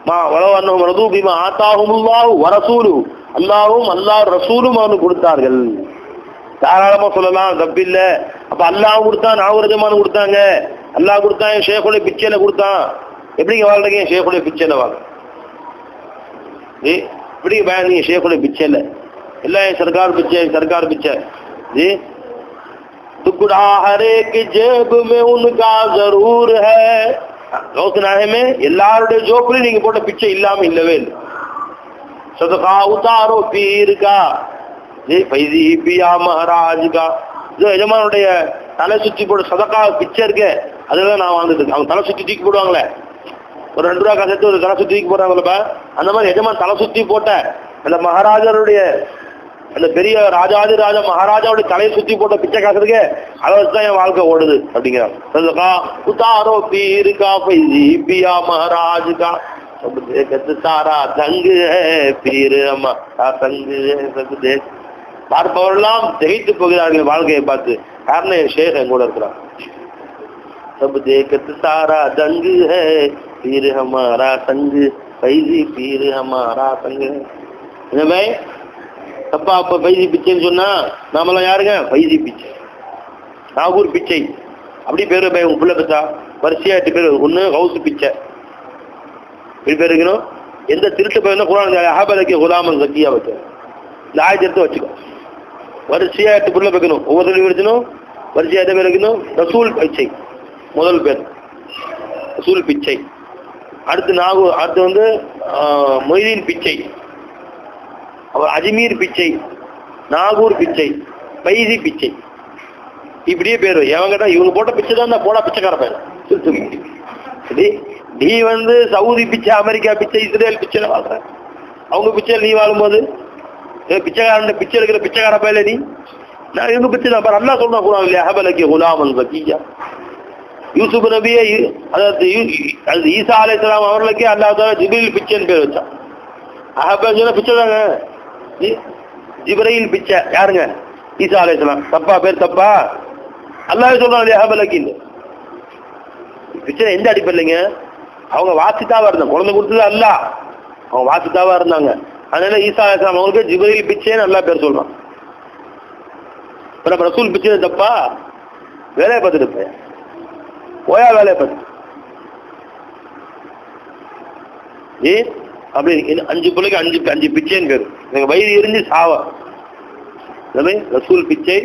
மா வலவ அன்னஹும் ரது பிமா ஆத்தாஹுமுல்லாஹு வ ரசூலுஹு, அல்லாஹ்வும் அல்லாஹ் ரசூலும் அவனுக்கு கொடுத்தார்கள். தாராளமா சொல்லலாம், தப்பில்ல. அப்ப அல்லாஹ் கொடுத்தான், நாகரஜமான கொடுத்தாங்க, அல்லாஹ் கொடுத்தான், ஷேகுடைய பிச்சையில கொடுத்தான். எப்படிங்க வாழ்றீங்க? ஷேகுடைய பிச்சையில வாங்க. எப்படி நீங்க ஷேகுடைய பிச்சையில எல்லாம் சர்க்கார் பிச்சை, சர்க்கார் பிச்சை. टुकड़ा हर एक जेब में उनका जरूर है. கௌசனாகமே எல்லாருடைய ஜோப்புலையும் நீங்க போட்ட பிச்சை இல்லாம இல்லவே இல்லை. சதகா உத்தாரோ பீருக்கா பைதி பியா மகாராஜுக்கா, இதோ எஜமானுடைய தலை சுற்றி போட சதகா பிச்சை இருக்க, அதுதான் நான் வாழ்ந்துட்டு இருக்கேன். அவங்க தலை சுற்றி தூக்கி போடுவாங்களே, ஒரு 2 ரூபா காசு ஒரு தலை சுற்றி தூக்கி போடுறாங்களப்ப, அந்த மாதிரி எஜமான் தலை சுற்றி போட்ட அந்த மகாராஜருடைய அந்த பெரிய ராஜாதி ராஜா மகாராஜாவுடைய தலையை சுற்றி போட்ட பிச்சை காசு இருக்கு, அதை வச்சுதான் என் வாழ்க்கை ஓடுது அப்படிங்கிறான். உத்தாரோ பீருக்கா பைதி பியா மகாராஜுக்கா சாரா தங்கு பீரு அம்மா தங்கு பார்ப்பவரெல்லாம் திகைத்து போகிறார்கள் வாழ்க்கையை பார்த்து. காரணம் என் ஷேக் என் கூட இருக்கிறான். சப் தேக்கத்து சாரா தங்கு ஹே பீர் ஹமாரா தங்கு பைதி பீர் ஹமாரா தங்கு. என்னமே தப்பா? அப்ப பைதி பிச்சைன்னு சொன்னா நாமெல்லாம் யாருங்க? பைதி பிச்சை, நாகூர் பிச்சை அப்படி பேரு. உங்க பிள்ளை பெற்றா வரிசையா 8 பேர். ஒண்ணு ஹவுஸ் பிச்சை, இப்படி பேர் இருக்கணும். எந்த திருட்டு பையன் குர்ஆன் அஹபலகி குலாமன் ஜக்கியா வச்சு இந்த ஆயத்தை எடுத்து வச்சுக்கோ. வரிசையா 8 பிள்ளை வைக்கணும், ஒவ்வொருத்தரையும் எடுக்கணும். வரிசையா 8 பேர் வைக்கணும். ரசூல் பிச்சை முதல் பேர், ரசூல் பிச்சை. அடுத்து நாகூர், அடுத்து வந்து மொய்தீன் பிச்சை, அவர் அஜ்மீர் பிச்சை, நாகூர் பிச்சை, பைசி பிச்சை, இப்படியே பேர். எவங்கிட்ட இவங்க போட்ட பிச்சை தான் போடா பிச்சைக்கார பேர். நீ வந்து சவுதி பிச்சை, அமெரிக்கா பிச்சை, இஸ்ரேல் பிச்சை வாழ்ற, அவங்க பிச்சையில் நீ வாழும்போது பிச்சைக்காரன் பிச்சை எடுக்கிற பிச்சைக்கார பையில நீ, நான் இவங்க பிச்சை தான் பாரு. அல்லா சொல்றான் குர்ஆன்ல, யஹபலகி குலாமன் ஜக்கியா, யூசுப் நபியை, அதாவது ஈசா அலைஹிஸ்ஸலாம் அவர்களுக்கே அல்லாஹ் தஆலா ஜிப்ரீல் பிச்சைன்னு பேர் வச்சான். அஹபல பிச்சை தாங்க, ஜிப்ரீல் பிச்சை யாருங்க? ஈசா அலைஹிஸ்ஸலாம். தப்பா பேர் தப்பா? அல்லாஹ் சொல்றான் யஹபலகின்னு. பிச்சை எந்த அடிப்படையிலங்க? அவங்க வாசித்தாவா இருந்தாங்க, குழந்தை கொடுத்தது அல்ல, அவங்க வாசித்தாவா இருந்தாங்க. அதனால ஈசா அலைஹிஸ்ஸலாம் அவங்களுக்கு ஜிப்ரீல் பிச்சைன்னு நல்லா பேர் சொல்றான். நம்ம ரசூல் பிச்சை தப்பா? வேலையை பார்த்துட்டு போயா, வேலையை பார்த்து அப்படி 5 பிள்ளைக்கு 5 பிச்சைன்னு பேரு. எனக்கு வயிறு எரிஞ்சு சாவா. ரசூல் பிச்சை,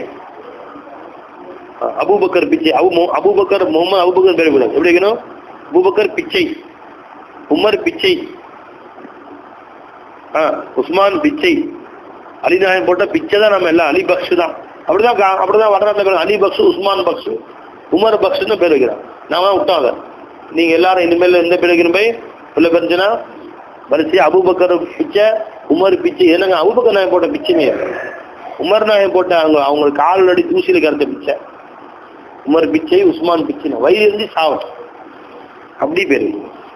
அபூபக்கர் பிச்சை, அபூபக்கர் முகமது அபூபக்கர் பேர் எப்படி வைக்கணும்? அபூபக்கர் பிச்சை, உமர் பிச்சை, உஸ்மான் பிச்சை, அலிநாயகம் போட்ட பிச்சை தான் நம்ம எல்லாம் அலி பக்ஷு தான். அப்படிதான் வடநாட்டில் அலி பக்ஷு, உஸ்மான் பக்ஷு, உமர் பக்ஷுன்னு பேர் வைக்கிறான். நான் விட்டாங்க. நீங்க எல்லாரும் இனிமேல் எந்த பேர் வைக்கணும் போய் உள்ள பெருச்சுன்னா வரிசையா அபூபக்கர் பிச்சை, உமர் பிச்சை. என்னங்க அபூபக்கர் நாயகம் போட்ட பிச்சைமே, உமர் நாயகம் போட்ட அவங்க கால் அடி தூசியில கறந்த பிச்சை, உமர் பிச்சை, உஸ்மான் பிச்சை, வயிறு இருந்து சாவட்டும் அப்படி பேரு.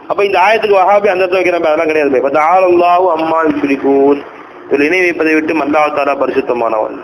அப்ப இந்த ஆயத்துக்கு வஹாபி அந்த இடத்துல வைக்கிற அதெல்லாம் கிடையாது. அல்லாஹு அம்மா யுஷ்ரிகூன், இணை வைப்பதை விட்டு அல்லாஹ் தஆலா பரிசுத்தமானவன்.